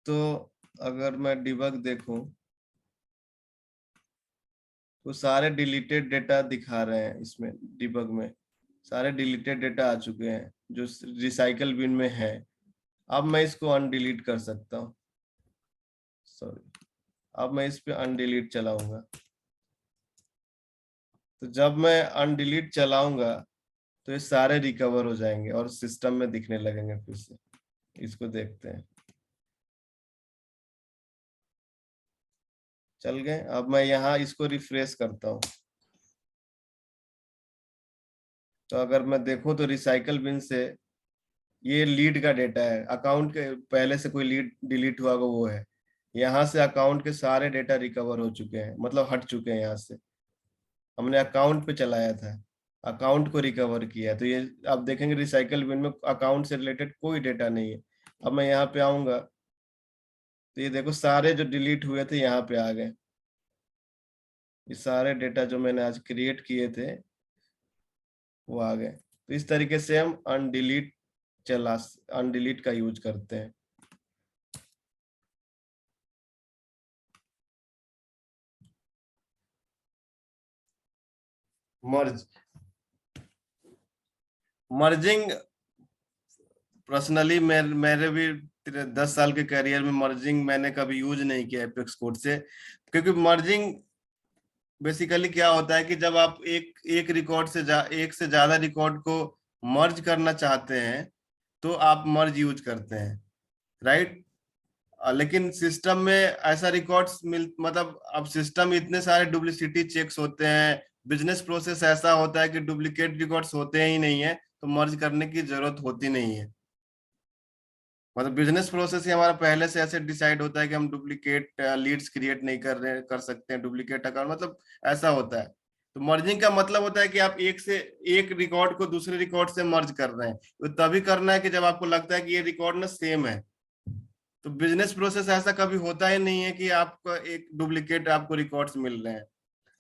तो अगर मैं डिबग देखूं, तो सारे डिलीटेड डेटा दिखा रहे हैं इसमें। डिबग में सारे डिलीटेड डेटा आ चुके हैं जो रिसाइकल बिन में है। अब मैं इसको अनडिलीट कर सकता हूँ। सॉरी, अब मैं इस पे अनडिलीट चलाऊंगा, तो जब मैं अनडिलीट चलाऊंगा तो ये सारे रिकवर हो जाएंगे और सिस्टम में दिखने लगेंगे फिर से। इसको देखते हैं, चल गए। अब मैं यहाँ इसको रिफ्रेश करता हूँ, तो अगर मैं देखूं तो रिसाइकल बिन से ये लीड का डेटा है, अकाउंट के पहले से कोई लीड डिलीट हुआ होगा वो है। यहाँ से अकाउंट के सारे डेटा रिकवर हो चुके हैं, मतलब हट चुके हैं। यहाँ से हमने अकाउंट पे चलाया था, अकाउंट को रिकवर किया, तो ये आप देखेंगे रिसाइकल बिन में अकाउंट से रिलेटेड कोई डेटा नहीं है। अब मैं यहाँ पे आऊंगा, तो ये देखो सारे जो डिलीट हुए थे यहाँ पे आ गए। ये सारे डेटा जो मैंने आज क्रिएट किए थे वो आ गए। तो इस तरीके से हम अनडिलीट का यूज करते हैं। मर्जिंग पर्सनली मेरे भी 10 साल के करियर में मर्जिंग मैंने कभी यूज नहीं किया एपेक्स कोड से, क्योंकि मर्जिंग बेसिकली क्या होता है कि जब आप एक रिकॉर्ड से एक से ज्यादा रिकॉर्ड को मर्ज करना चाहते हैं तो आप मर्ज यूज करते हैं, राइट। लेकिन सिस्टम में ऐसा रिकॉर्ड्स मतलब अब सिस्टम में इतने सारे डुप्लीसिटी चेक्स होते हैं, बिजनेस प्रोसेस ऐसा होता है कि डुप्लीकेट रिकॉर्ड्स होते ही नहीं है, तो मर्ज करने की जरूरत होती नहीं है। मतलब बिजनेस प्रोसेस ही हमारा पहले से ऐसे डिसाइड होता है कि हम डुप्लीकेट लीड्स क्रिएट नहीं कर सकते हैं, डुप्लीकेट अकाउंट, मतलब ऐसा होता है। तो मर्जिंग का मतलब होता है कि आप एक रिकॉर्ड को दूसरे रिकॉर्ड से मर्ज कर रहे हैं, तो तभी करना है कि जब आपको लगता है कि ये रिकॉर्ड ना सेम है। तो बिजनेस प्रोसेस ऐसा कभी होता ही नहीं है कि आपका एक डुप्लीकेट आपको रिकॉर्ड्स मिल रहे हैं।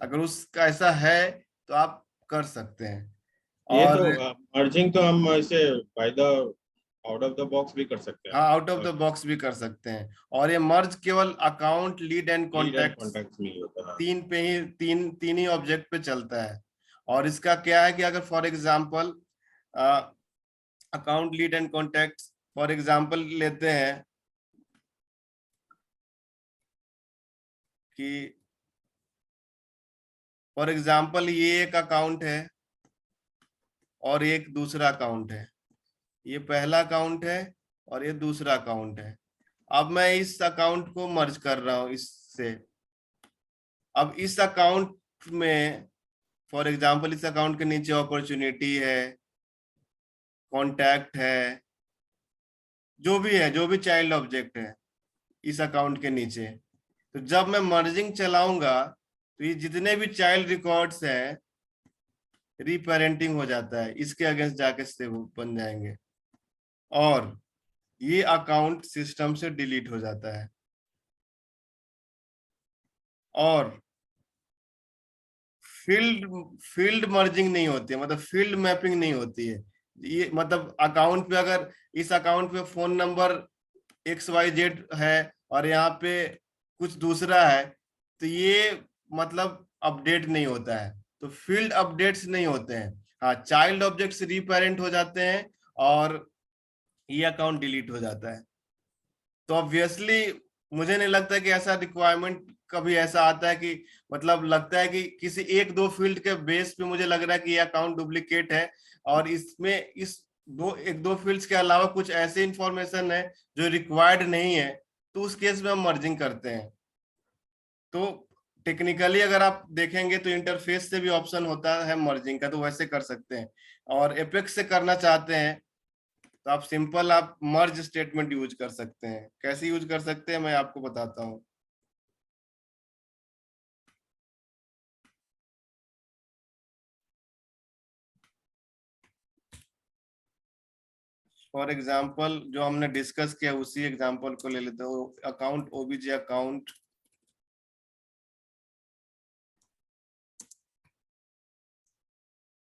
अगर उसका ऐसा है तो आप कर सकते हैं। ये और तो मर्जिंग तो हम ऐसे by the out of the box भी कर सकते हैं। हाँ, आउट ऑफ द बॉक्स भी कर सकते हैं। और ये मर्ज केवल account, lead and lead and contacts, contacts में ही होता है। तीन ही ऑब्जेक्ट पे चलता है। और इसका क्या है कि अगर for example account, lead and contacts for example लेते हैं कि फॉर एग्जाम्पल ये एक अकाउंट है और एक दूसरा अकाउंट है, ये पहला अकाउंट है और ये दूसरा अकाउंट है। अब मैं इस अकाउंट को मर्ज कर रहा हूं इससे। अब इस अकाउंट में फॉर एग्जाम्पल इस अकाउंट के नीचे अपॉर्चुनिटी है, कॉन्टैक्ट है, जो भी है, जो भी चाइल्ड ऑब्जेक्ट है इस अकाउंट के नीचे। तो जब मैं मर्जिंग चलाऊंगा तो ये जितने भी चाइल्ड रिकॉर्ड्स हैं रीपेरेंटिंग हो जाता है, इसके अगेंस्ट जाके से बन जाएंगे और ये अकाउंट सिस्टम से डिलीट हो जाता है। और फील्ड फील्ड मर्जिंग नहीं होती है, मतलब फील्ड मैपिंग नहीं होती है। ये मतलब अकाउंट पे अगर इस अकाउंट पे फोन नंबर XYZ है और यहाँ पे कुछ दूसरा है तो ये मतलब अपडेट नहीं होता है, तो फील्ड अपडेट्स नहीं होते हैं। हाँ, चाइल्ड ऑब्जेक्ट्स रीपेरेंट हो जाते हैं और ये अकाउंट डिलीट हो जाता है। तो ऑब्वियसली मुझे नहीं लगता कि ऐसा रिक्वायरमेंट कभी ऐसा आता है कि मतलब लगता है कि किसी एक दो फील्ड के बेस पे मुझे लग रहा है कि ये अकाउंट डुप्लीकेट है और इसमें इस एक दो फील्ड्स के अलावा कुछ ऐसे इंफॉर्मेशन है जो रिक्वायर्ड नहीं है, तो उस केस में हम मर्जिंग करते हैं। तो टेक्निकली अगर आप देखेंगे तो इंटरफेस से भी ऑप्शन होता है मर्जिंग का, तो वैसे कर सकते हैं। और एपेक्स से करना चाहते हैं तो आप सिंपल आप मर्ज स्टेटमेंट यूज कर सकते हैं। कैसे यूज कर सकते हैं मैं आपको बताता हूँ। फॉर एग्जाम्पल जो हमने डिस्कस किया उसी एग्जाम्पल को ले लेते हो। Account obj account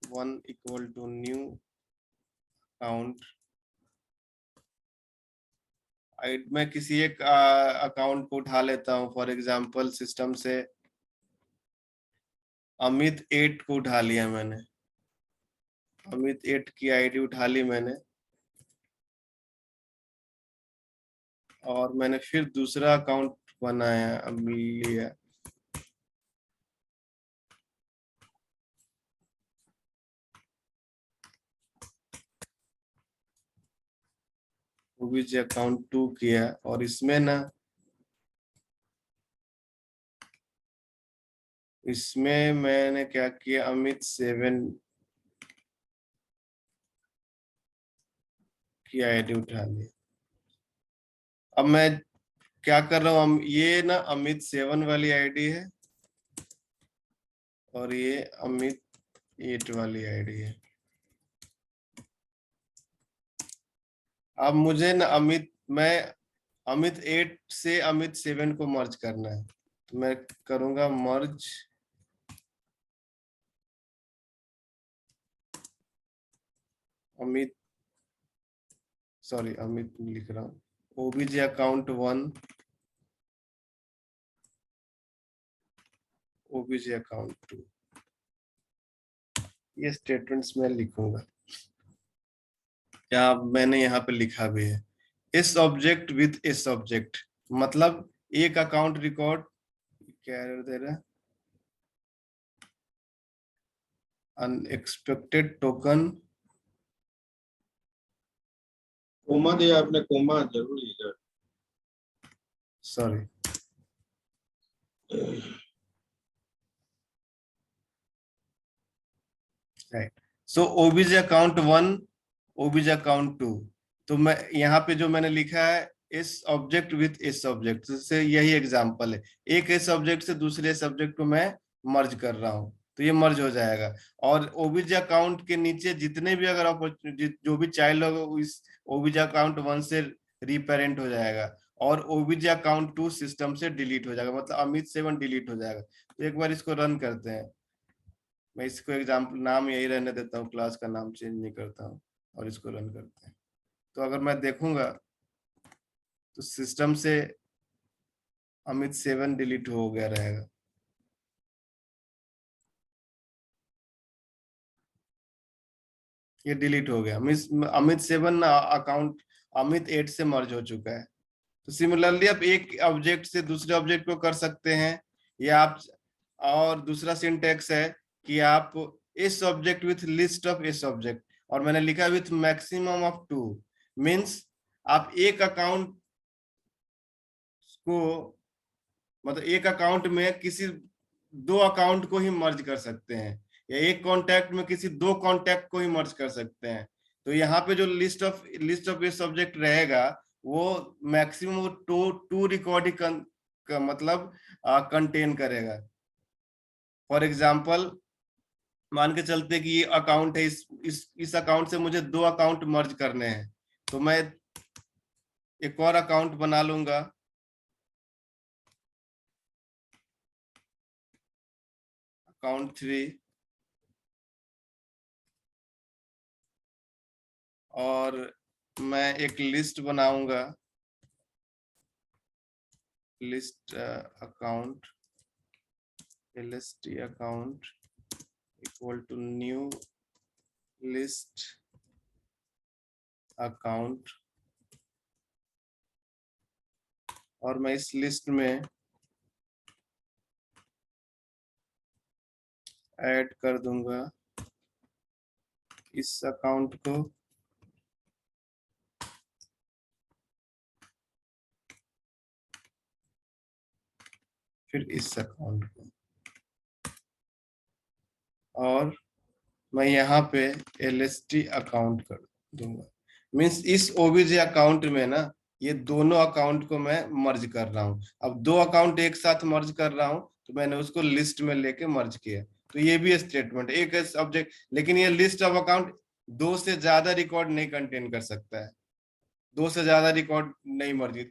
one equal to new account. मैं किसी एक अकाउंट को उठा लेता हूँ, फॉर एग्जाम्पल सिस्टम से अमित 8 को उठा लिया मैंने, अमित 8 की आईडी उठा ली मैंने और मैंने फिर दूसरा अकाउंट बनाया, अब लिया। ओबीजे अकाउंट 2 किया और इसमें ना, इसमें मैंने क्या किया, अमित 7 की आईडी उठा ली। अब मैं क्या कर रहा हूँ, ये ना अमित 7 वाली आईडी है और ये अमित 8 वाली आईडी है। अब मुझे ना मैं अमित 8 से अमित 7 को मर्ज करना है, तो मैं करूंगा मर्ज अमित, सॉरी अमित लिख रहा हूँ, ओबीजे अकाउंट 1 ओबीजे अकाउंट 2, ये स्टेटमेंट्स मैं लिखूंगा। क्या मैंने यहाँ पे लिखा भी है, इस ऑब्जेक्ट विथ इस ऑब्जेक्ट, मतलब एक अकाउंट रिकॉर्ड क्या एरर दे रहा है, अनएक्सपेक्टेड टोकन, कोमा दिया आपने, कोमा जरूरी है। Sorry right. So OBJ account 1 OBJ account 2, तो मैं यहाँ पे जो मैंने लिखा है इस ऑब्जेक्ट विथ इस ऑब्जेक्ट से, यही एग्जांपल है। एक इस ऑब्जेक्ट से दूसरे सब्जेक्ट को मैं मर्ज कर रहा हूँ तो ये मर्ज हो जाएगा। और ओबीजे अकाउंट के नीचे जितने भी अगर जो भी चाइल्ड होगा इस ओबीजे अकाउंट 1 से रीपेरेंट हो जाएगा और ओबीजे अकाउंट 2 सिस्टम से डिलीट हो जाएगा, मतलब अमित 7 डिलीट हो जाएगा। तो एक बार इसको रन करते हैं। मैं इसको एग्जाम्पल नाम यही रहने देता हूँ, क्लास का नाम चेंज नहीं करता हूँ और इसको रन करते हैं। तो अगर मैं देखूंगा तो सिस्टम से अमित 7 डिलीट हो गया रहेगा। ये डिलीट हो गया, मिस अमित 7 अकाउंट अमित 8 से मर्ज हो चुका है। तो सिमिलरली आप एक ऑब्जेक्ट से दूसरे ऑब्जेक्ट को कर सकते हैं, या आप, और दूसरा सिंटेक्स है कि आप इस ऑब्जेक्ट विथ लिस्ट ऑफ इस ऑब्जेक्ट, और मैंने लिखा विथ मैक्सिमम ऑफ 2, मीन्स आप एक अकाउंट को, मतलब एक अकाउंट में किसी 2 अकाउंट को ही मर्ज कर सकते हैं, या एक कॉन्टैक्ट में किसी 2 कॉन्टैक्ट को ही मर्ज कर सकते हैं। तो यहाँ पे जो लिस्ट ऑफ ये सब्जेक्ट रहेगा वो मैक्सिमम 2 रिकॉर्ड ही का मतलब कंटेन करेगा। फॉर एग्जांपल मान के चलते कि ये अकाउंट है, इस अकाउंट से मुझे 2 अकाउंट मर्ज करने हैं, तो मैं एक और अकाउंट बना लूंगा, अकाउंट 3, और मैं एक लिस्ट बनाऊंगा, list account lst account equal to new list account, और मैं इस लिस्ट में ऐड कर दूंगा इस अकाउंट को, फिर इस अकाउंट को, और मैं यहाँ पे lst अकाउंट कर दूंगा। मीन्स इस obj अकाउंट में ना ये दोनों अकाउंट को मैं मर्ज कर रहा हूँ। अब 2 अकाउंट एक साथ मर्ज कर रहा हूँ तो मैंने उसको लिस्ट में लेके मर्ज किया। तो ये भी स्टेटमेंट एक ऑब्जेक्ट, लेकिन ये लिस्ट ऑफ अकाउंट 2 से ज्यादा रिकॉर्ड नहीं कंटेन कर सकता है, 2 से ज्यादा रिकॉर्ड नहीं मर्ज।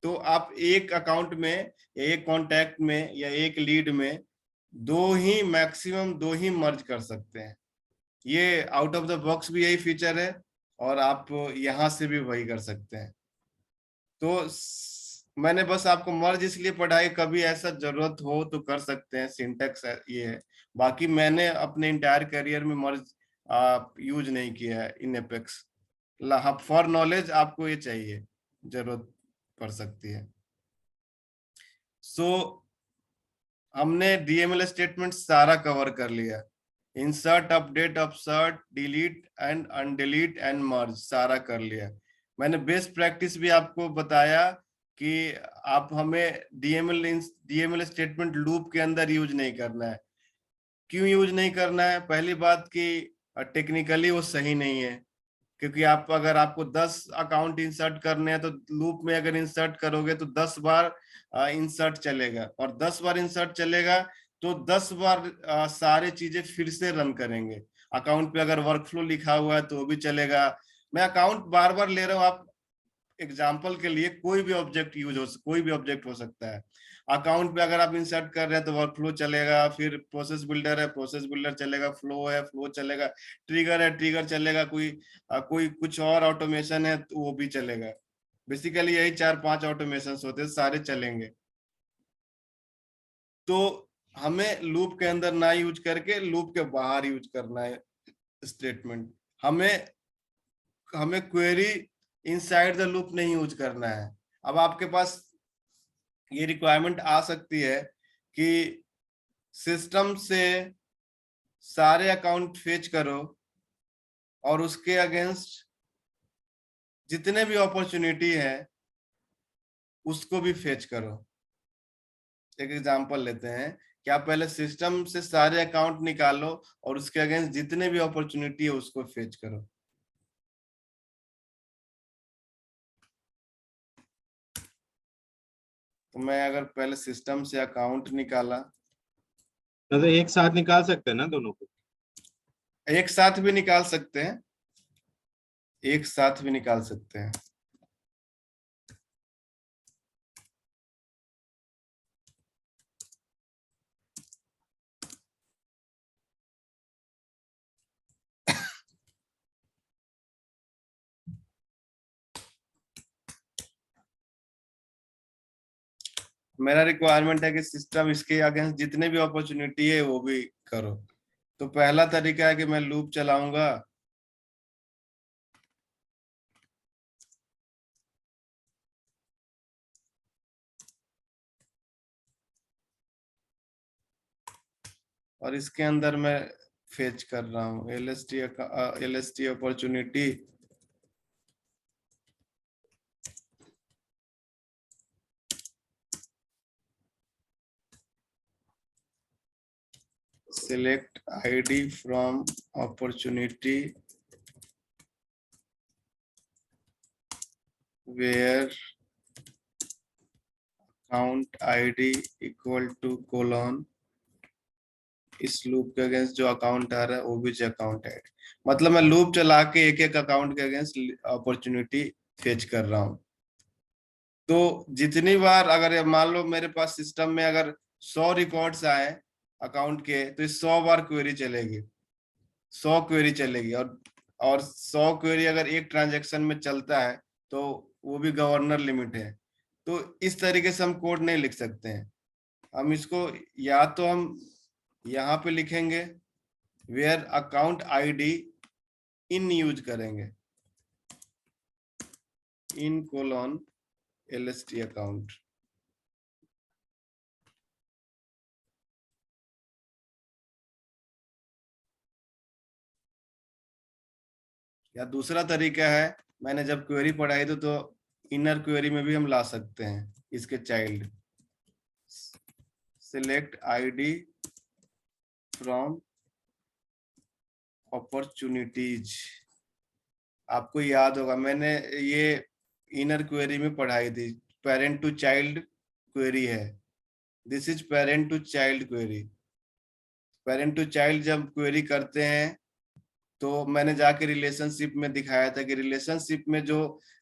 तो आप एक अकाउंट में या एक कॉन्टैक्ट में या एक लीड में 2 ही मैक्सिमम 2 ही मर्ज कर सकते हैं। ये आउट ऑफ द बॉक्स भी यही फीचर है, और आप यहां से भी वही कर सकते हैं। तो मैंने बस आपको मर्ज इसलिए पढ़ाई, कभी ऐसा जरूरत हो तो कर सकते हैं, सिंटेक्स ये है। बाकी मैंने अपने इंटायर करियर में मर्ज यूज नहीं किया है इन एपेक्स। फॉर नॉलेज आपको ये चाहिए, जरूरत पड़ सकती है। सो हमने डीएमएल स्टेटमेंट सारा कवर कर लिया, insert, update, upsert, delete and undelete and merge सारा कर लिया। मैंने बेस्ट प्रैक्टिस भी आपको बताया कि आप हमें डीएमएल स्टेटमेंट लूप के अंदर यूज नहीं करना है। क्यों यूज नहीं करना है? पहली बात कि टेक्निकली वो सही नहीं है, क्योंकि आप अगर आपको 10 अकाउंट इंसर्ट करने हैं तो लूप में अगर इंसर्ट करोगे तो 10 बार इंसर्ट चलेगा, और 10 बार इंसर्ट चलेगा तो 10 बार सारे चीजें फिर से रन करेंगे। अकाउंट पे अगर वर्कफ्लो लिखा हुआ है तो भी चलेगा। मैं अकाउंट बार बार ले रहा हूँ, आप एग्जाम्पल के लिए कोई भी ऑब्जेक्ट कोई भी ऑब्जेक्ट हो सकता है। अकाउंट पे अगर आप इंसर्ट कर रहे हैं तो वर्कफ्लो चलेगा, फिर प्रोसेस बिल्डर है, प्रोसेस बिल्डर चलेगा, फ्लो है, फ्लो चलेगा, ट्रिगर है, ट्रिगर चलेगा, कोई कुछ और ऑटोमेशन है तो वो भी चलेगा। बेसिकली यही 4-5 ऑटोमेशन होते हैं, सारे चलेंगे। तो हमें लूप के अंदर ना यूज करके लूप के बाहर यूज करना है स्टेटमेंट। हमें क्वेरी इनसाइड द लूप नहीं यूज करना है। अब आपके पास ये रिक्वायरमेंट आ सकती है कि सिस्टम से सारे अकाउंट फेच करो और उसके अगेंस्ट जितने भी अपॉर्चुनिटी है उसको भी फेच करो। एक एग्जांपल लेते हैं कि आप पहले सिस्टम से सारे अकाउंट निकालो और उसके अगेंस्ट जितने भी अपॉर्चुनिटी है उसको फेच करो। तो मैं अगर पहले सिस्टम से अकाउंट निकाला, तो एक साथ निकाल सकते हैं ना दोनों को? एक साथ भी निकाल सकते हैं, एक साथ भी निकाल सकते हैं। मेरा रिक्वायरमेंट है कि सिस्टम इसके अगेंस्ट जितने भी अपॉर्चुनिटी है वो भी करो। तो पहला तरीका है कि मैं लूप चलाऊंगा, और इसके अंदर मैं फेच कर रहा हूँ LST opportunity select ID from opportunity where account ID equal to colon, इस लूप के अगेंस्ट जो अकाउंट आ रहा है OBJ अकाउंट है। मतलब मैं लूप चला के एक एक अकाउंट के अगेंस्ट अपॉर्चुनिटी फेच कर रहा हूँ। तो जितनी बार अगर मान लो मेरे पास सिस्टम में अगर 100 रिकॉर्ड्स आए अकाउंट के, तो इस 100 बार क्वेरी चलेगी, 100 क्वेरी चलेगी। और 100 क्वेरी अगर एक ट्रांजैक्शन में चलता है तो वो भी गवर्नर लिमिट है। तो इस तरीके से हम कोड नहीं लिख सकते हैं। हम इसको या तो हम यहाँ पे लिखेंगे where account ID in use करेंगे, इन कोलन LST अकाउंट। या दूसरा तरीका है, मैंने जब क्वेरी पढ़ाई तो इनर क्वेरी में भी हम ला सकते हैं इसके child, select ID from opportunities. आपको याद होगा मैंने ये इनर क्वेरी में पढ़ाई थी, पेरेंट टू चाइल्ड क्वेरी है। This is parent to child query. Parent to child जब क्वेरी करते हैं तो मैंने जाके रिलेशनशिप में दिखाया था कि रिलेशनशिप में जो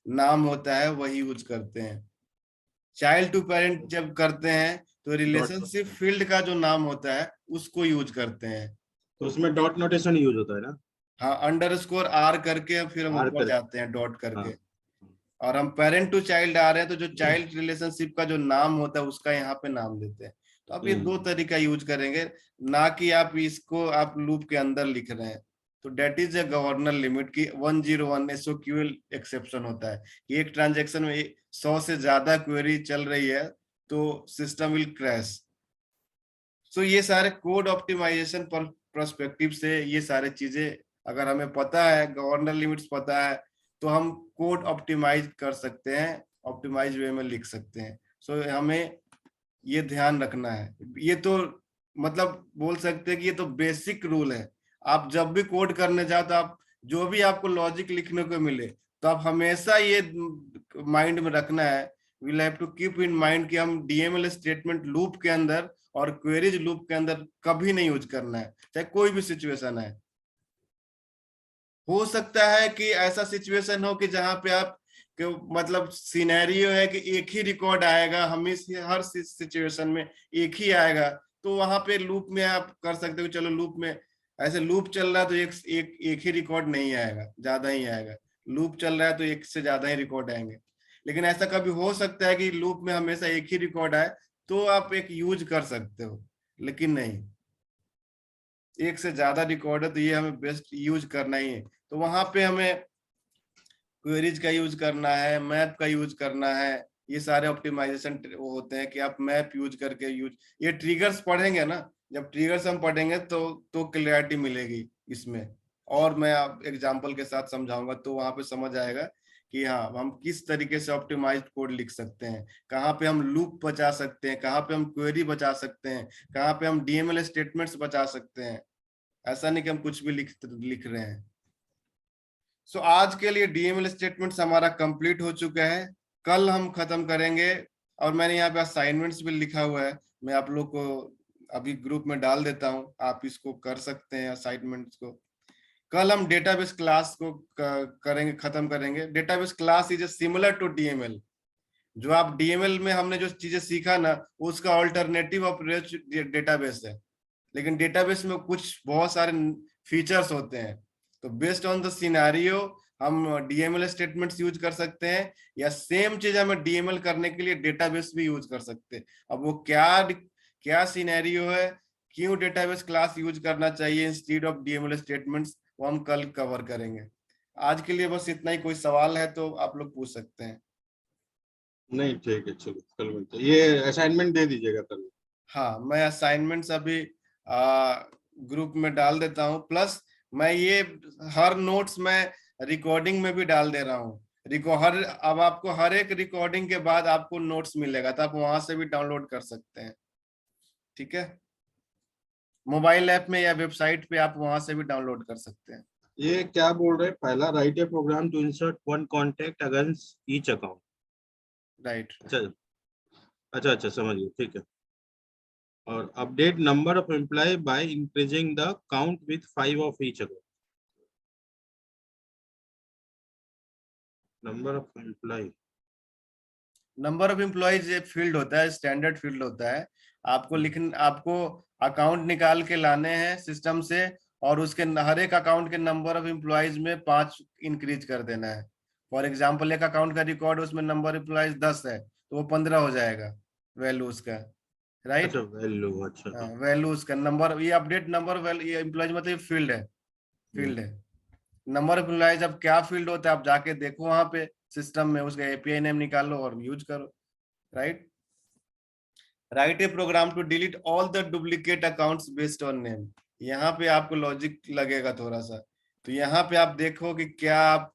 नाम होता है वही यूज करते हैं। चाइल्ड टू पेरेंट जब करते हैं तो रिलेशनशिप फील्ड का जो नाम होता है उसको यूज करते हैं। तो उसमें डॉट नोटेशन यूज होता है ना? हाँ, अंडरस्कोर R करके फिर हम ऊपर जाते हैं डॉट करके। और हम पेरेंट टू चाइल्ड आ रहे हैं तो जो चाइल्ड रिलेशनशिप का जो नाम होता है उसका यहाँ पे नाम देते हैं। तो आप ये दो तरीका यूज करेंगे, ना कि आप इसको आप लूप के अंदर लिख रहे हैं। तो that is a governor limit की 101 SOQL एक्सेप्शन होता है कि एक ट्रांजैक्शन में 100 से ज्यादा क्वेरी चल रही है तो सिस्टम विल क्रैश। सो ये सारे कोड ऑप्टिमाइजेशन पर्सपेक्टिव से ये सारे चीजें अगर हमें पता है, गवर्नर लिमिट्स पता है, तो हम कोड ऑप्टिमाइज कर सकते हैं, ऑप्टिमाइज वे में लिख सकते हैं। सो हमें ये ध्यान रखना है। ये तो मतलब बोल सकते हैं कि ये तो बेसिक रूल है। आप जब भी कोड करने जाओ तो आप जो भी आपको लॉजिक लिखने को मिले तो आप हमेशा ये माइंड में रखना है, we'll have to keep in mind कि हम DML स्टेटमेंट लूप के अंदर और क्वेरीज लूप के अंदर कभी नहीं यूज करना है, चाहे कोई भी सिचुएशन है। हो सकता है कि ऐसा सिचुएशन हो कि जहां पे आप मतलब सिनेरियो है कि एक ही रिकॉर्ड आएगा, हमेशा हर सिचुएशन में एक ही आएगा, तो वहां पे लूप में आप कर सकते हो चलो लूप में ऐसे लूप चल रहा है तो एक ही रिकॉर्ड नहीं आएगा, ज्यादा ही आएगा। लूप चल रहा है तो एक से ज्यादा ही रिकॉर्ड आएंगे। लेकिन ऐसा कभी हो सकता है कि लूप में हमेशा एक ही रिकॉर्ड आए तो आप एक यूज कर सकते हो, लेकिन नहीं, एक से ज्यादा रिकॉर्ड है तो ये हमें बेस्ट यूज करना ही है। तो वहां पे हमें क्वेरीज का यूज करना है, मैप का यूज करना है। ये सारे ऑप्टिमाइजेशन होते हैं कि आप मैप यूज करके ये ट्रिगर्स पढ़ेंगे ना, जब ट्रिगर्स हम पढ़ेंगे तो क्लियरिटी मिलेगी इसमें। और मैं आप एग्जांपल के साथ समझाऊंगा तो वहां पे समझ आएगा कि हाँ हम किस तरीके से ऑप्टिमाइज्ड कोड लिख सकते हैं, कहाँ पे हम लूप बचा सकते हैं, कहाँ पे हम क्वेरी बचा सकते हैं, कहाँ पे हम DML स्टेटमेंट्स बचा सकते हैं। ऐसा नहीं कि हम कुछ भी लिख रहे हैं। सो आज के लिए DML स्टेटमेंट्स हमारा कंप्लीट हो चुका है। कल हम खत्म करेंगे। और मैंने यहाँ पे असाइनमेंट्स भी लिखा हुआ है, मैं आप लोग को अभी ग्रुप में डाल देता हूँ, आप इसको कर सकते हैं असाइनमेंट्स को। कल हम डेटाबेस क्लास को करेंगे, खत्म करेंगे। Database class is similar to DML। जो आप DML में हमने जो चीजें सीखा ना, उसका ऑल्टरनेटिव अप्रोच डेटाबेस है। लेकिन डेटाबेस में कुछ बहुत सारे फीचर्स होते हैं, तो बेस्ड ऑन द सिनेरियो हम DML स्टेटमेंट्स यूज कर सकते हैं, या सेम चीज हमें DML करने के लिए डेटाबेस भी यूज कर सकते हैं। अब वो क्या सिनेरियो है, क्यों डेटाबेस क्लास यूज करना चाहिए इंस्टेड ऑफ DML स्टेटमेंट्स, वो हम कल कवर करेंगे। आज के लिए बस इतना ही। कोई सवाल है तो आप लोग पूछ सकते हैं। नहीं ठीक है, चलो कल मिलते हैं। ये असाइनमेंट दे दीजिएगा कल। हाँ, मैं असाइनमेंट्स अभी ग्रुप में डाल देता हूँ। प्लस मैं ये हर नोट्स में रिकॉर्डिंग में भी डाल दे रहा हूँ। अब आपको हर एक रिकॉर्डिंग के बाद आपको नोट्स मिलेगा, तो आप वहां से भी डाउनलोड कर सकते हैं। ठीक है, मोबाइल ऐप में या वेबसाइट पे आप वहां से भी डाउनलोड कर सकते हैं। ये क्या बोल रहे हैं? पहला write a program to insert one contact against each account. Right. अच्छा समझ गए, ठीक है। और update number of employee by increasing the count with 5 of each account. Number of employee, number of employees एक फील्ड होता है, स्टैंडर्ड फील्ड होता है। आपको अकाउंट निकाल के लाने हैं सिस्टम से, और उसके हर एक अकाउंट के नंबर ऑफ एम्प्लॉयज में 5 इंक्रीज कर देना है। फॉर एग्जांपल, एक अकाउंट का रिकॉर्ड, उसमें नंबर एम्प्लॉयज 10 है, तो वो 15 हो जाएगा वैल्यू उसका। राइट। अच्छा वैल्यू, अच्छा हाँ। वैल्यू उसका नंबर, ये अपडेट नंबर वैल्यू, ये एम्प्लॉयज मतलब फील्ड है, फील्ड है। नंबर ऑफ एम्प्लॉयज अब क्या फील्ड होता है, आप जाके देखो वहां पे सिस्टम में, उसका एपीआई नेम निकालो और यूज करो। Right. Write a program to delete all the duplicate accounts based on name. यहाँ पे आपको लॉजिक लगेगा थोड़ा सा, तो यहाँ पे आप देखो कि क्या आप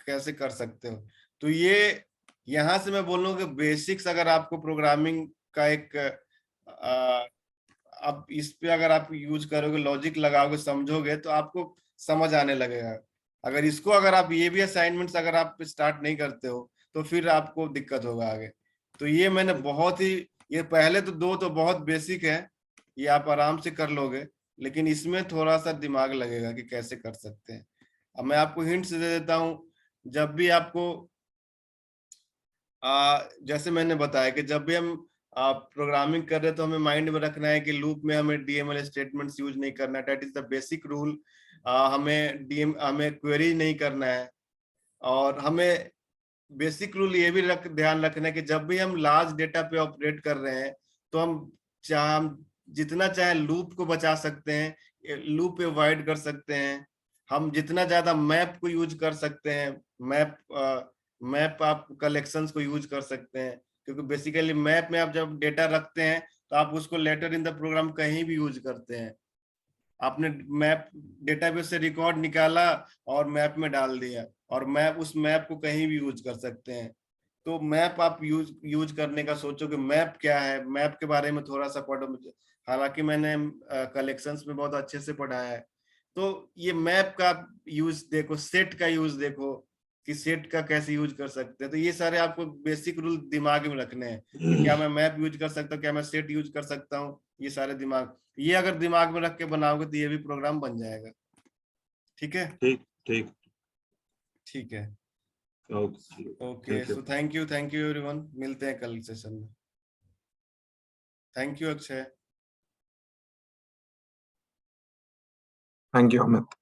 कैसे कर सकते हो। तो ये यहाँ से मैं बोल रहा हूँ कि बेसिक्स, अगर आपको प्रोग्रामिंग का एक आप इस पे अगर आप यूज करोगे, लॉजिक लगाओगे, समझोगे, तो आपको समझ आने लगेगा। अगर इसको, अगर आप ये भी असाइनमेंट्स अगर आप स्टार्ट नहीं करते हो, तो फिर आपको दिक्कत होगा आगे। तो ये मैंने बहुत ही, ये पहले तो 2 तो बहुत बेसिक है, ये आप आराम से कर लोगे, लेकिन इसमें थोड़ा सा दिमाग लगेगा कि कैसे कर सकते हैं। अब मैं आपको हिंट्स दे देता हूँ। जब भी आपको जैसे मैंने बताया कि जब भी हम प्रोग्रामिंग कर रहे हैं, तो हमें माइंड में रखना है कि लूप में हमें डीएमएल स्टेटमेंट्स यूज नहीं करना है। That is the basic rule. हमें क्वेरी नहीं करना है। और हमें बेसिक रूल ये भी ध्यान रखना है कि जब भी हम लार्ज डेटा पे ऑपरेट कर रहे हैं, तो हम जितना चाहे लूप को बचा सकते हैं, लूप पे अवॉइड कर सकते हैं। हम जितना ज्यादा मैप को यूज कर सकते हैं, मैप आप कलेक्शंस को यूज कर सकते हैं, क्योंकि बेसिकली मैप में आप जब डेटा रखते हैं, तो आप उसको लेटर इन द प्रोग्राम कहीं भी यूज करते हैं। आपने मैप डेटाबेस से रिकॉर्ड निकाला और मैप में डाल दिया, और उस मैप को कहीं भी यूज कर सकते हैं। तो मैप आप यूज करने का सोचो कि मैप क्या है, मैप के बारे में थोड़ा सा पढ़ो मुझे। हालांकि मैंने कलेक्शंस में बहुत अच्छे से पढ़ा है। तो ये मैप का यूज देखो, सेट का यूज देखो कि सेट का कैसे यूज कर सकते हैं। तो ये सारे आपको बेसिक रूल दिमाग में रखने हैं कि क्या मैं मैप यूज कर सकता हूँ, क्या मैं सेट यूज कर सकता हूँ। ये सारे ये अगर दिमाग में रख के बनाओगे, तो ये भी प्रोग्राम बन जाएगा। ठीक है। ठीक ठीक ठीक है। Okay okay, so thank you everyone. मिलते हैं कल सेशन में। Thank you Akshay. Thank you Amit.